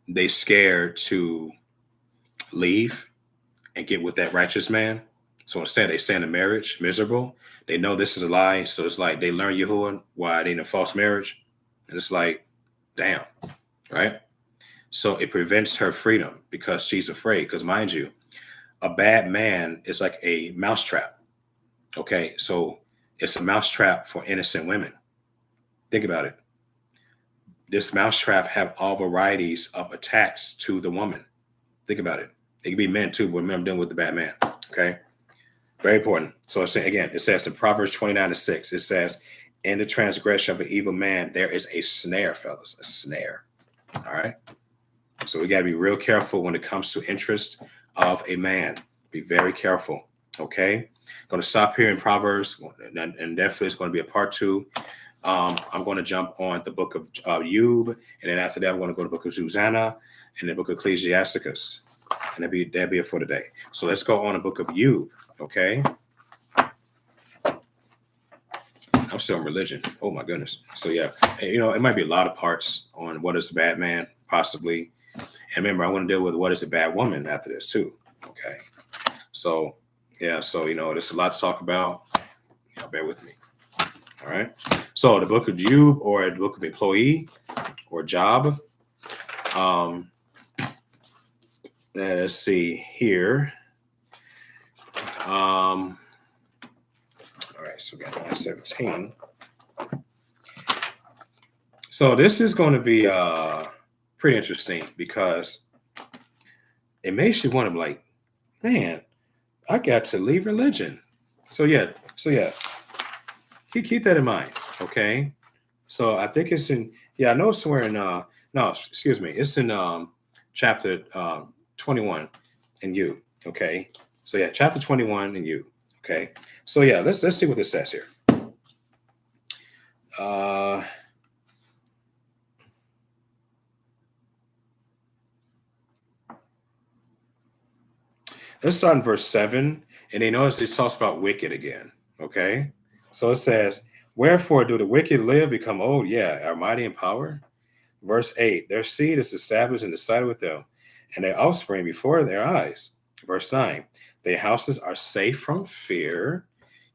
They scared to leave and get with that righteous man. So instead, they stay in a marriage, miserable. They know this is a lie. So it's like they learn Yahuwah, why they in a false marriage. And it's like, damn, right? So it prevents her freedom because she's afraid. Because mind you, a bad man is like a mousetrap. Okay. So it's a mousetrap for innocent women. Think about it. This mousetrap have all varieties of attacks to the woman. Think about it. It can be men too, but remember, I'm dealing with the bad man. Okay. Very important. So it's, again, it says in Proverbs 29:6, it says, in the transgression of an evil man, there is a snare, fellas, a snare. All right. So we got to be real careful when it comes to interest of a man. Be very careful. Okay. Going to stop here in Proverbs, and definitely it's going to be a part two. I'm going to jump on the book of Job, and then after that, I'm going to go to the book of Susanna and the book of Ecclesiasticus, and that'd be it for today. So let's go on the book of Job. Okay. I'm still in religion. Oh my goodness. So yeah, it might be a lot of parts on what is a bad man, possibly. And remember, I want to deal with what is a bad woman after this too. Okay. So yeah, so there's a lot to talk about. Bear with me. All right. So the book of Job, or the book of employee, or job. Let's see here. All right, so we got line 17. So this is going to be pretty interesting because it makes you want to be like, man, I got to leave religion. So yeah, keep that in mind, okay? So I think it's in, I know it's somewhere in no, excuse me, it's in chapter 21 in you, okay? So yeah, chapter 21 in you, okay? So yeah, let's see what this says here. Let's start in verse 7, and then notice it talks about wicked again, okay? So it says, wherefore do the wicked live, become old? Yeah, are mighty in power? Verse 8, their seed is established in the sight with them, and their offspring before their eyes. Verse 9, their houses are safe from fear.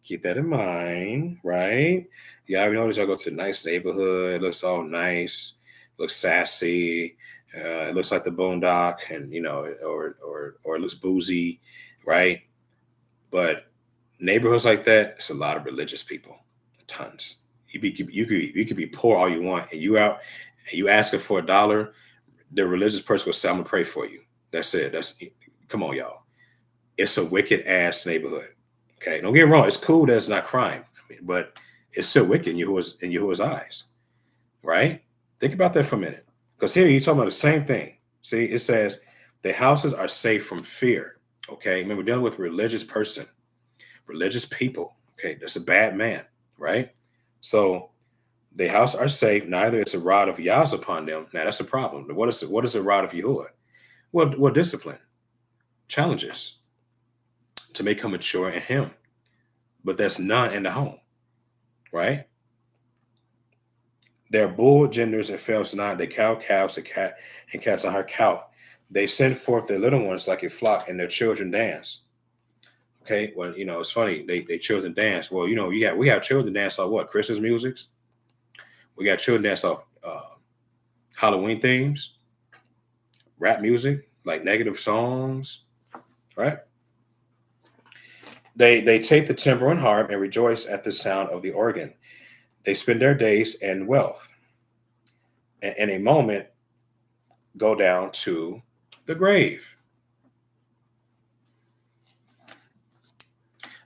Keep that in mind, right? Yeah, I notice I go to a nice neighborhood. It looks all nice, looks sassy. It looks like the Boondock, and or it looks boozy, right? But neighborhoods like that, it's a lot of religious people, tons. You could be poor all you want, and you out and you asking for $1, the religious person will say, "I'm gonna pray for you." That's it. Come on, y'all. It's a wicked ass neighborhood. Okay, don't get me wrong. It's cool that it's not crime, but it's still wicked in Yahuwah's eyes, right? Think about that for a minute. Because here you're talking about the same thing. See, it says the houses are safe from fear. Okay. Remember, we're dealing with a religious person, religious people. Okay. That's a bad man, right? So the house are safe, neither is a rod of Yah's upon them. Now that's a problem. What is the rod of Yahuwah? Well, discipline, challenges to make them mature in him. But there's none in the home, right? Their bull genders and fails not. They cow calves and cats on her cow. They send forth their little ones like a flock, and their children dance. Okay, well, it's funny. They children dance. Well, we have children dance off what? Christmas musics. We got children dance off Halloween themes, rap music, like negative songs, right? They take the timbrel and harp and rejoice at the sound of the organ. They spend their days in wealth, and in a moment go down to the grave.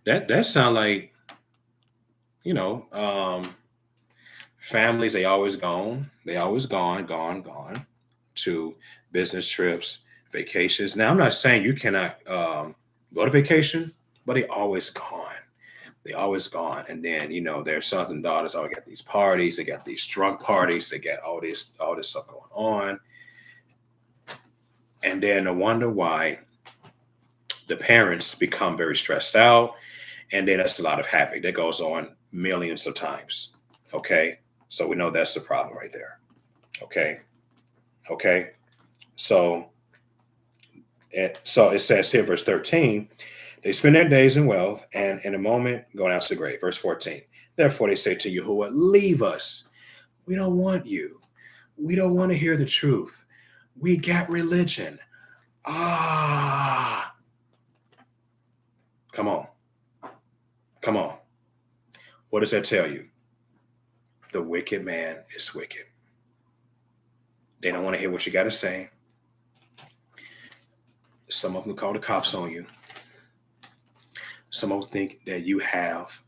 That sound like, families. They always gone. They always gone to business trips, vacations. Now I'm not saying you cannot go to vacation, but they always gone. They always gone. And then, their sons and daughters always got these parties. They got these drunk parties. They got all this stuff going on. And then I wonder why the parents become very stressed out. And then that's a lot of havoc that goes on millions of times. Okay. So we know that's the problem right there. Okay. So it says here, verse 13, they spend their days in wealth, and in a moment go down to the grave. Verse 14, therefore they say to Yahuwah, leave us. We don't want you. We don't want to hear the truth. We got religion. Ah, come on. Come on. What does that tell you? The wicked man is wicked. They don't want to hear what you got to say. Some of them call the cops on you. Some of them think that you have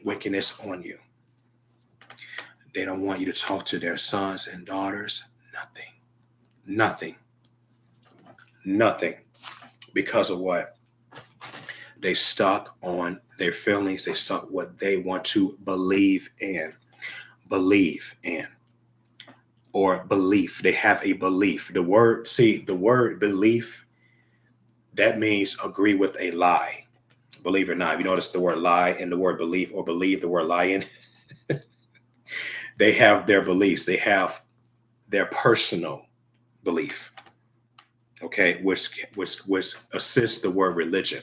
wickedness on you. They don't want you to talk to their sons and daughters. Nothing. Nothing. Nothing. Because of what? They stuck on their feelings. They stuck what they want to believe in. Believe in. Or belief. They have a belief. The word belief, that means agree with a lie. Believe it or not. You notice the word lie and the word belief, or believe the word lie in. They have their beliefs. They have their personal belief. Okay, which assists the word religion.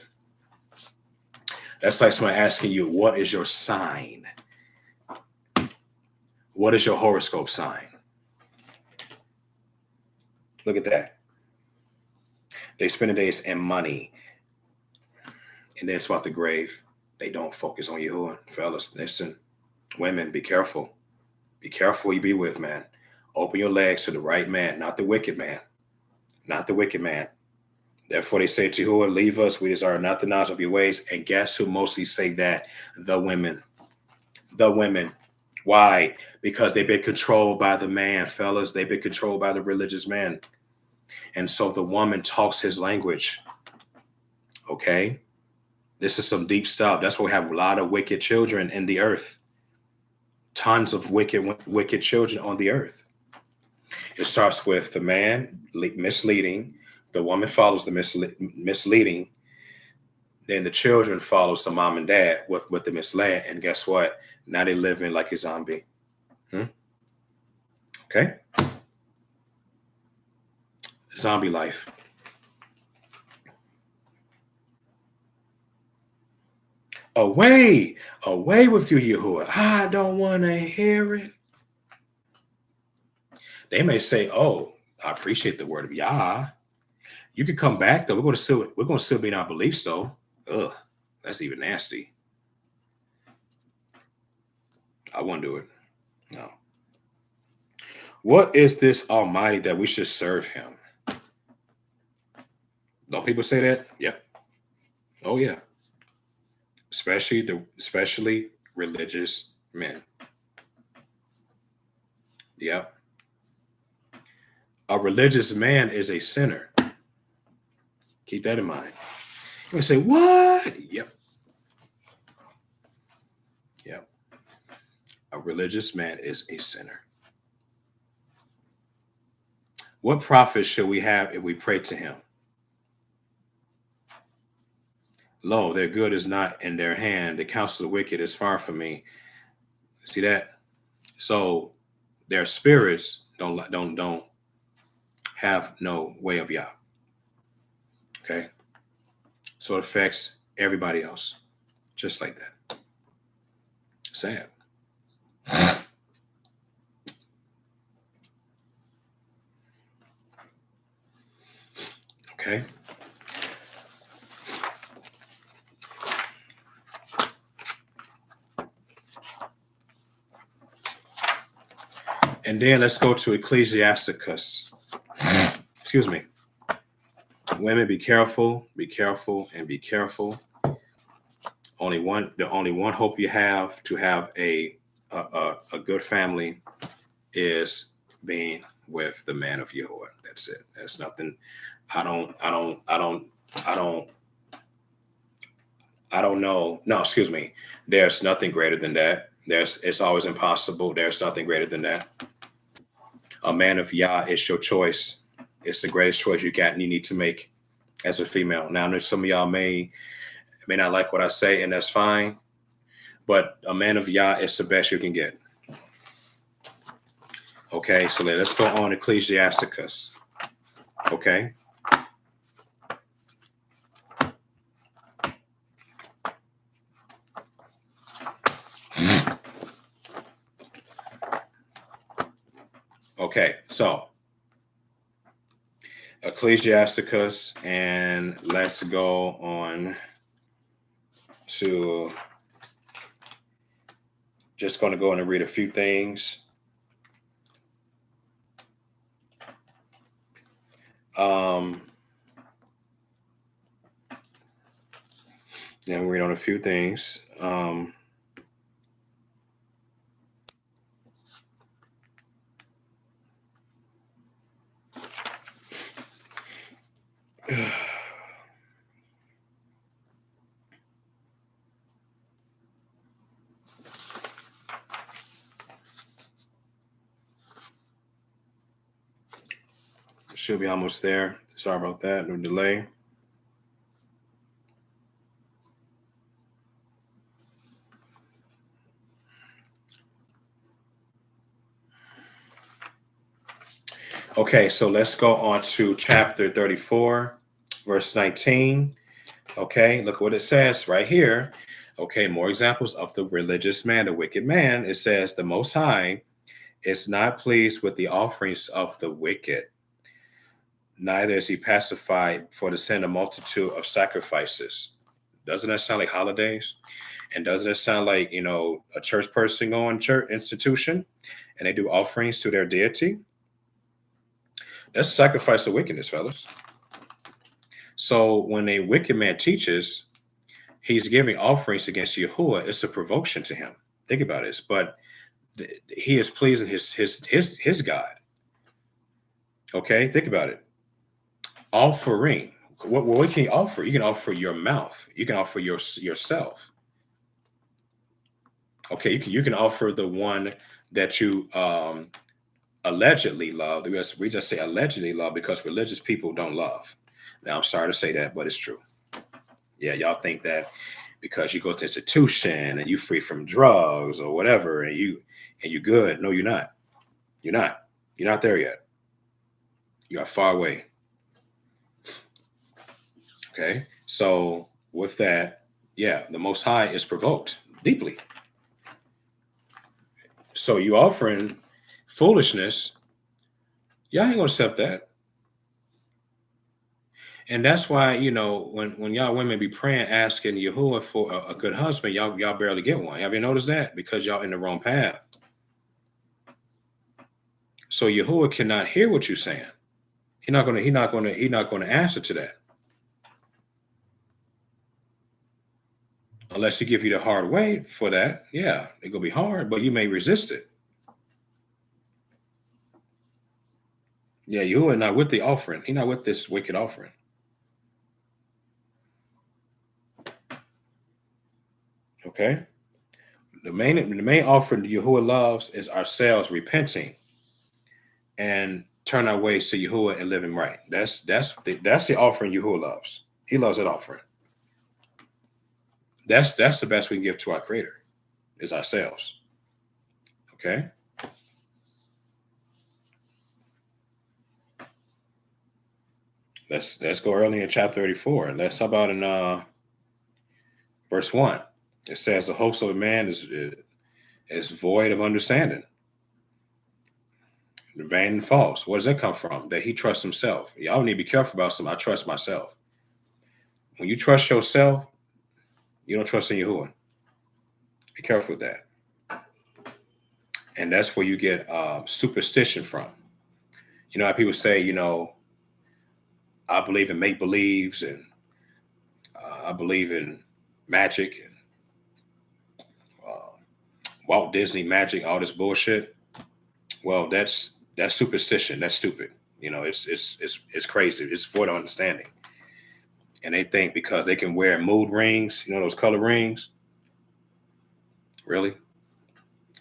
That's like somebody asking you, what is your sign? What is your horoscope sign? Look at that. They spend the days in money, and then it's about the grave. They don't focus on Yahuwah. Fellas, listen. Women, be careful. Be careful who you be with, man. Open your legs to the right man, not the wicked man. Not the wicked man. Therefore, they say to Yahuwah, leave us. We desire not the knowledge of your ways. And guess who mostly say that? The women. The women. Why? Because they've been controlled by the man, fellas. They've been controlled by the religious man. And so the woman talks his language. Okay? This is some deep stuff. That's why we have a lot of wicked children in the earth. Tons of wicked children on the earth. It starts with the man misleading. The woman follows the misleading. Then the children follows the mom and dad with the misled. And guess what? Now they're living like a zombie. Okay? Zombie life. Away with you, Yahuwah. I don't want to hear it. They may say, oh, I appreciate the word of Yah. You can come back, though. We're going to still be in our beliefs, though. Ugh, that's even nasty. I won't do it. No. What is this Almighty that we should serve him? Don't people say that? Yep. Oh, yeah. Especially religious men. Yep. A religious man is a sinner. Keep that in mind. You say, what? Yep. Yep. A religious man is a sinner. What profit should we have if we pray to him? Lo, their good is not in their hand. The counsel of the wicked is far from me. See that? So their spirits don't have no way of Yah. Okay? So it affects everybody else. Just like that. Sad. Okay? And then let's go to Ecclesiasticus. Excuse me. Women, be careful, and be careful. The only one hope you have to have a good family is being with the man of Yahuwah. That's it. There's nothing. I don't know. No, excuse me. There's nothing greater than that. It's always impossible. There's nothing greater than that. A man of Yah is your choice. It's the greatest choice you got and you need to make as a female. Now, I know some of y'all may not like what I say, and that's fine. But a man of Yah is the best you can get. Okay, so let's go on Ecclesiasticus. Okay. Okay, so Ecclesiasticus, and let's go on to just going to go in and read a few things. Then we read on a few things. Should be almost there. Sorry about that. No delay. Okay, so let's go on to chapter 34, verse 19. Okay, look what it says right here. Okay, more examples of the religious man, the wicked man. It says, the Most High is not pleased with the offerings of the wicked, neither is he pacified for the sin of multitude of sacrifices. Doesn't that sound like holidays? And doesn't it sound like, a church person going church institution and they do offerings to their deity? That's sacrifice of wickedness, fellas. So when a wicked man teaches, he's giving offerings against Yahuwah. It's a provocation to him. Think about this. But he is pleasing his God. Okay, think about it. Offering. What can you offer? You can offer your mouth. You can offer yourself. Okay, you can offer the one that you allegedly love. We just say allegedly love because religious people don't love. Now, I'm sorry to say that, but it's true. Yeah, y'all think that because you go to institution and you free from drugs or whatever, and you're good. No, you're not. You're not. You're not there yet. You are far away. Okay, so with that, yeah, the Most High is provoked deeply. So you offering foolishness, y'all ain't gonna accept that. And that's why, when y'all women be praying, asking Yahuwah for a good husband, y'all barely get one. Have you noticed that? Because y'all in the wrong path. So Yahuwah cannot hear what you're saying. He's not gonna answer to that. Unless he give you the hard way for that. Yeah, it's gonna be hard, but you may resist it. Yeah, Yahuwah not with the offering. He's not with this wicked offering. Okay. The main offering Yahuwah loves is ourselves repenting and turn our ways to Yahuwah and living right. That's the offering Yahuwah loves. He loves that offering. That's the best we can give to our Creator, is ourselves. Okay. Let's go early in chapter 34. How about in verse 1? It says the hopes of a man is void of understanding. Vain and false. Where does that come from? That he trusts himself. Y'all need to be careful about something. I trust myself. When you trust yourself, you don't trust in Yahuwah. Be careful with that. And that's where you get superstition from. You know how people say, I believe in make-believes and I believe in magic and Walt Disney magic, all this bullshit. Well, that's superstition. That's stupid. It's crazy. It's void of understanding. And they think because they can wear mood rings, those color rings. Really?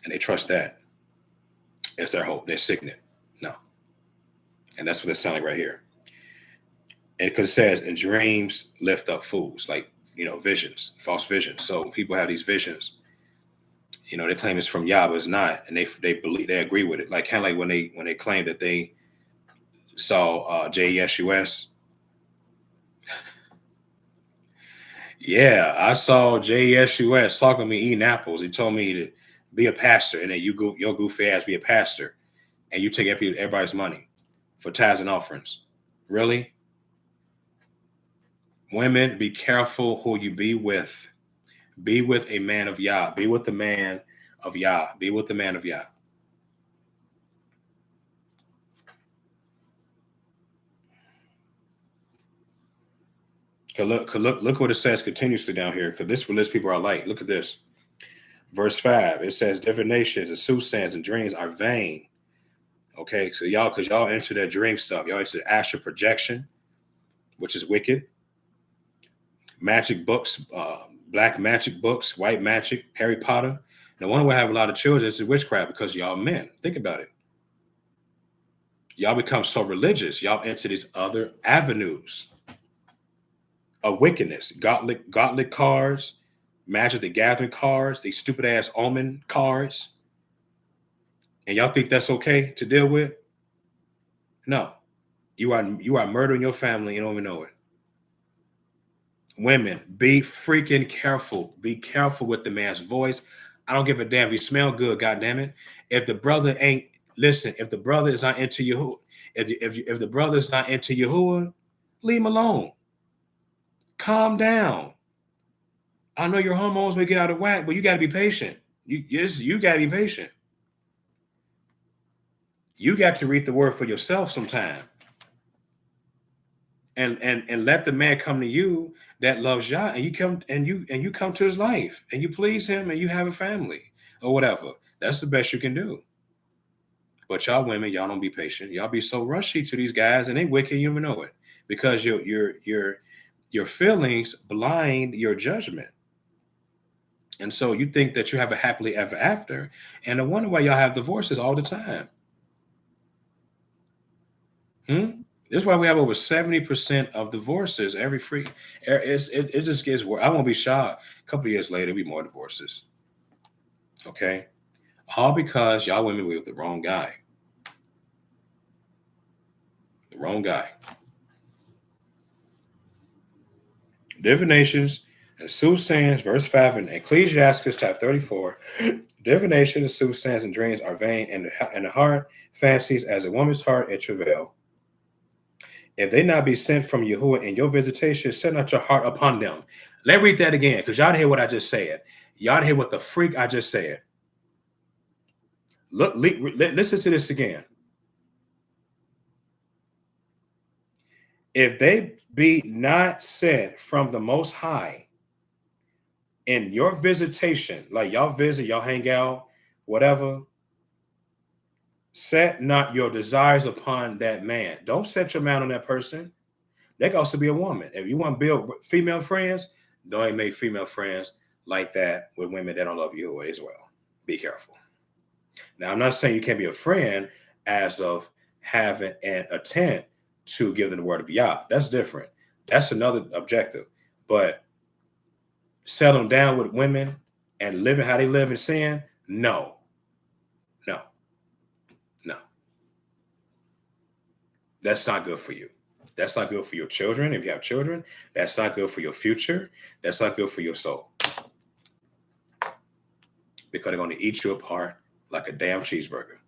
And they trust that as their hope, their signet. No. And that's what it sounds like right here. And because it says, in dreams lift up fools, like, visions, false visions. So people have these visions, they claim it's from Yah, but it's not. And they believe, they agree with it. Like kind of like when they claim that they saw JESUS. Yeah, I saw JESUS talking to me eating apples. He told me to be a pastor, and then your goofy ass be a pastor, and you take everybody's money for tithes and offerings. Really? Women, be careful who you be with. Be with a man of Yah. Be with the man of Yah. Be with the man of Yah. Look what it says continuously down here. Because this religious people are like. Look at this. Verse 5. It says, divinations and soothsayers and dreams are vain. Okay, so y'all, because y'all into that dream stuff, y'all into the astral projection, which is wicked. Magic books, black magic books, white magic, Harry Potter. No wonder we have a lot of children is witchcraft because y'all men. Think about it. Y'all become so religious. Y'all into these other avenues of wickedness. Gauntlet cards, Magic the Gathering cards, these stupid ass omen cards. And y'all think that's okay to deal with? No. You are murdering your family. You don't even know it. Women, be freaking careful. Be careful with the man's voice. I don't give a damn if you smell good, goddammit. If the brother ain't listen, if the brother is not into you, if the brother is not into Yahuwah, leave him alone. Calm down. I know your hormones may get out of whack, but you got to be patient. You got to be patient. You got to read the word for yourself sometime. And let the man come to you that loves Yah, and you come to his life and you please him and you have a family or whatever. That's the best you can do. But y'all women, y'all don't be patient. Y'all be so rushy to these guys, and they wicked. You don't even know it because your feelings blind your judgment, and so you think that you have a happily ever after, and I wonder why y'all have divorces all the time. This is why we have over 70% of divorces every free. It just gets worse. I won't be shocked. A couple of years later, there'll be more divorces. Okay, all because y'all women were with the wrong guy. The wrong guy. Divinations and soothsayers, verse 5 in Ecclesiastes chapter 34. Divination and soothsayers and dreams are vain, and the heart fancies as a woman's heart at travail. If they not be sent from Yahuwah in your visitation, set not your heart upon them. Let me read that again, because y'all didn't hear what I just said. Y'all didn't hear what the freak I just said. Listen to this again. If they be not sent from the Most High in your visitation, like y'all visit, y'all hang out, whatever, set not your desires upon that man. Don't set your mind on that person. That can also be a woman. If you want to build female friends, don't make female friends like that with women that don't love you as well. Be careful. Now, I'm not saying you can't be a friend as of having an intent to give them the word of Yah. That's different. That's another objective. But settling down with women and living how they live in sin, no. That's not good for you. That's not good for your children. If you have children, that's not good for your future. That's not good for your soul. Because they're going to eat you apart like a damn cheeseburger.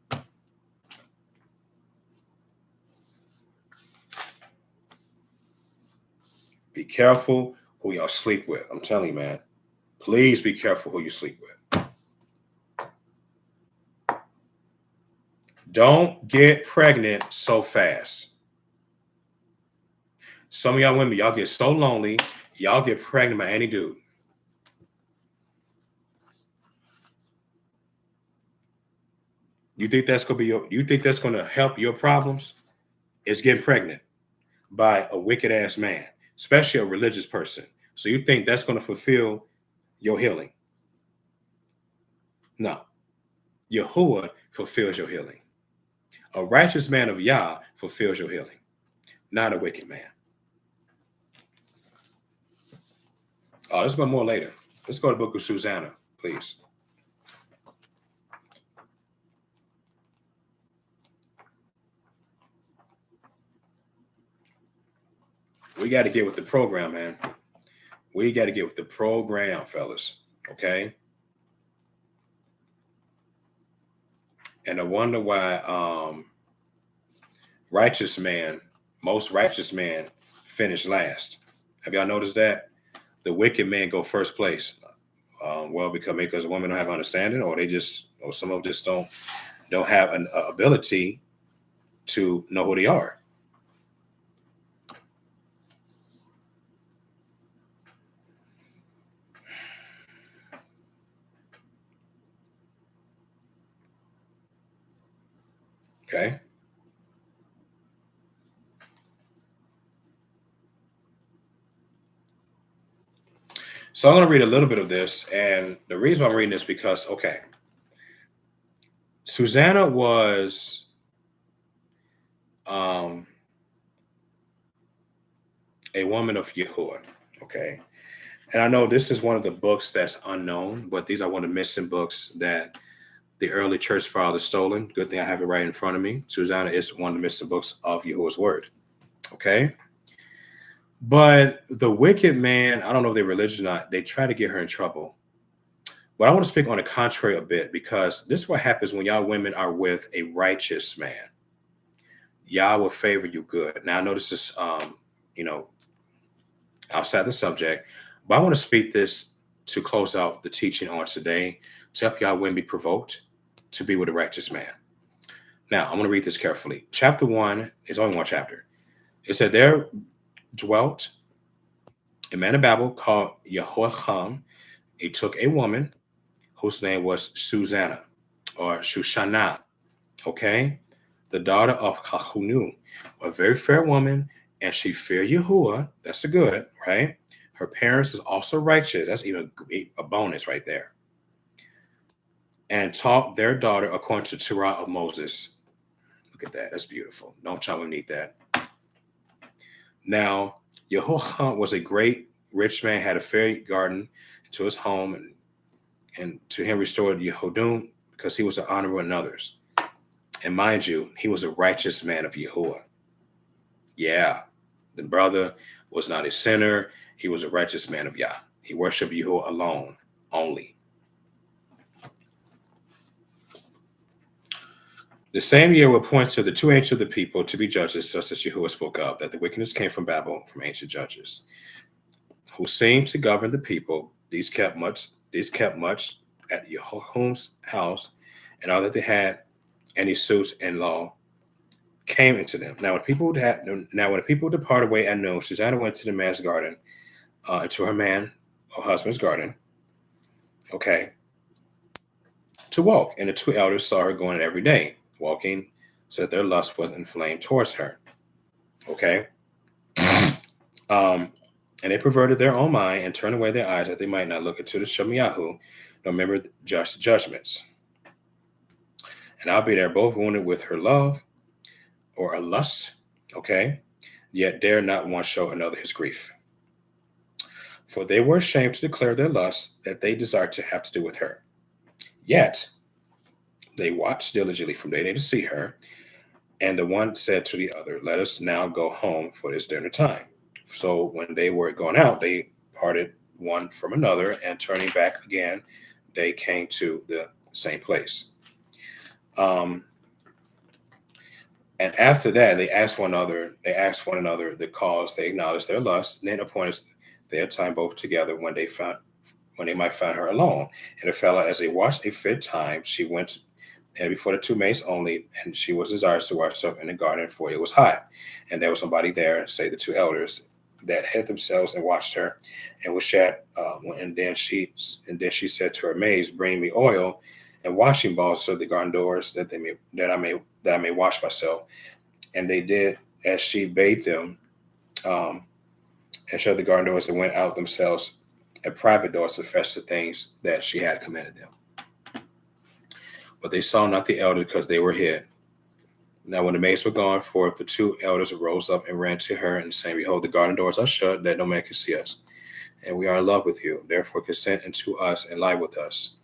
Be careful who y'all sleep with. I'm telling you, man. Please be careful who you sleep with. Don't get pregnant so fast. Some of y'all women, y'all get so lonely, y'all get pregnant by any dude. You think that's going to help your problems? It's getting pregnant by a wicked ass man, especially a religious person. So you think that's going to fulfill your healing? No. Yahuwah fulfills your healing. A righteous man of Yah fulfills your healing, not a wicked man. Oh, let's go more later. Let's go to the book of Susanna, please. We got to get with the program, man. We got to get with the program, fellas. Okay? And I wonder why righteous man Most righteous men finish last. Have y'all noticed that? The wicked men go first place. Well, because women don't have understanding, or or some of them just don't have an ability to know who they are. Okay. So I'm going to read a little bit of this, and the reason I'm reading this because Susanna was um, a woman of Yahuwah. Okay. And I know this is one of the books that's unknown, but these are one of the missing books that the early church fathers stolen. Good thing I have it right in front of me. Susanna is one of the missing books of Yahuwah's word. Okay. But the wicked man, I don't know if they're religious or not, they try to get her in trouble. But I want to speak on the contrary a bit because this is what happens when y'all women are with a righteous man. Yah will favor you good. Now I know this is you know, outside the subject, but I want to speak this to close out the teaching on today to help y'all women be provoked to be with a righteous man. Now I'm going to read this carefully. Chapter 1 is only one chapter. It said there dwelt a man of Babel called Jehoiakim. He took a woman whose name was Susanna or Shushana. Okay, the daughter of Hahunu, a very fair woman, and she feared Yahuwah. That's a good, right? Her parents is also righteous. That's even a bonus right there. And taught their daughter according to Torah of Moses. Look at that. That's beautiful. Don't y'all need that. Now, Yehoiakim was a great rich man, had a fair garden to his home, and to him restored Yehodun because he was an honorable in others. And mind you, he was a righteous man of Yahuwah. Yeah, the brother was not a sinner. He was a righteous man of Yah. He worshiped Yahuwah alone, only. The same year will point to the two ancients of the people to be judges, such as Yahuwah spoke of, that the wickedness came from Babel, from ancient judges, who seemed to govern the people. These kept much at Yehoiakim's house, and all that they had, any suits and law, came into them. Now, when the people departed away at noon, Susanna went to the man's garden, to her husband's garden, okay, to walk. And the two elders saw her going every day, walking, so that their lust was inflamed towards her. Okay. And they perverted their own mind and turned away their eyes that they might not look into the Shemayahu, nor remember just judgments. And I'll be there both wounded with her love or a lust, okay, yet dare not one show another his grief. For they were ashamed to declare their lust that they desired to have to do with her. Yet they watched diligently from day to day to see her. And the one said to the other, let us now go home, for it is dinner time. So when they were going out, they parted one from another, and turning back again, they came to the same place. And after that, they asked one another the cause. They acknowledged their lust, and then appointed their time both together when they might find her alone. And it fell out as they watched a fit time, she went and before the two maids only, and she was desirous to watch herself in the garden, for it was hot. And there was somebody there, say the two elders, that hid themselves and watched her, and was shat. And then she said to her maids, bring me oil and washing balls to the garden doors, that I may wash myself. And they did as she bade them, and shut the garden doors and went out themselves at private doors to fetch the things that she had commanded them. But they saw not the elder because they were hid. Now when the maids were gone forth, the two elders arose up and ran to her and saying, behold, the garden doors are shut, that no man can see us. And we are in love with you. Therefore consent unto us and lie with us.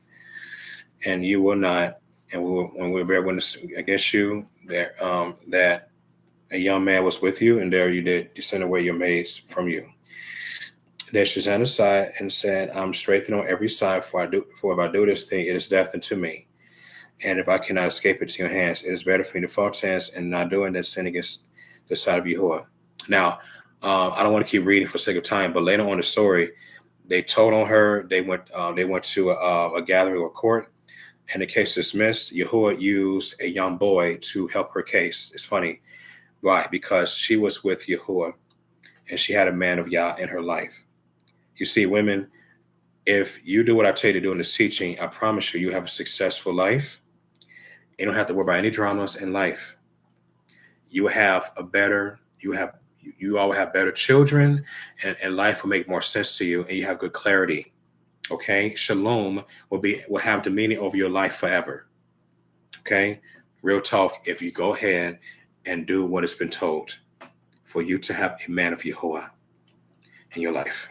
And you will not, and when we bear witness against you, that a young man was with you, and there you sent away your maids from you. Then Susanna sighed and said, I'm strengthened on every side, for if I do this thing, it is death unto me. And if I cannot escape it to your hands, it is better for me to fall chance and not doing than sin against the side of Yahuwah. Now, I don't want to keep reading for sake of time, but later on in the story, they told on her. They went to a gathering or court, and the case dismissed. Yahuwah used a young boy to help her case. It's funny, why? Because she was with Yahuwah, and she had a man of Yah in her life. You see, women, if you do what I tell you to do in this teaching, I promise you, you have a successful life. You don't have to worry about any dramas in life. You have a better, you all have better children, and life will make more sense to you, and you have good clarity. Okay, shalom will have dominion over your life forever. Okay, real talk. If you go ahead and do what has been told, for you to have a man of Yahuwah in your life.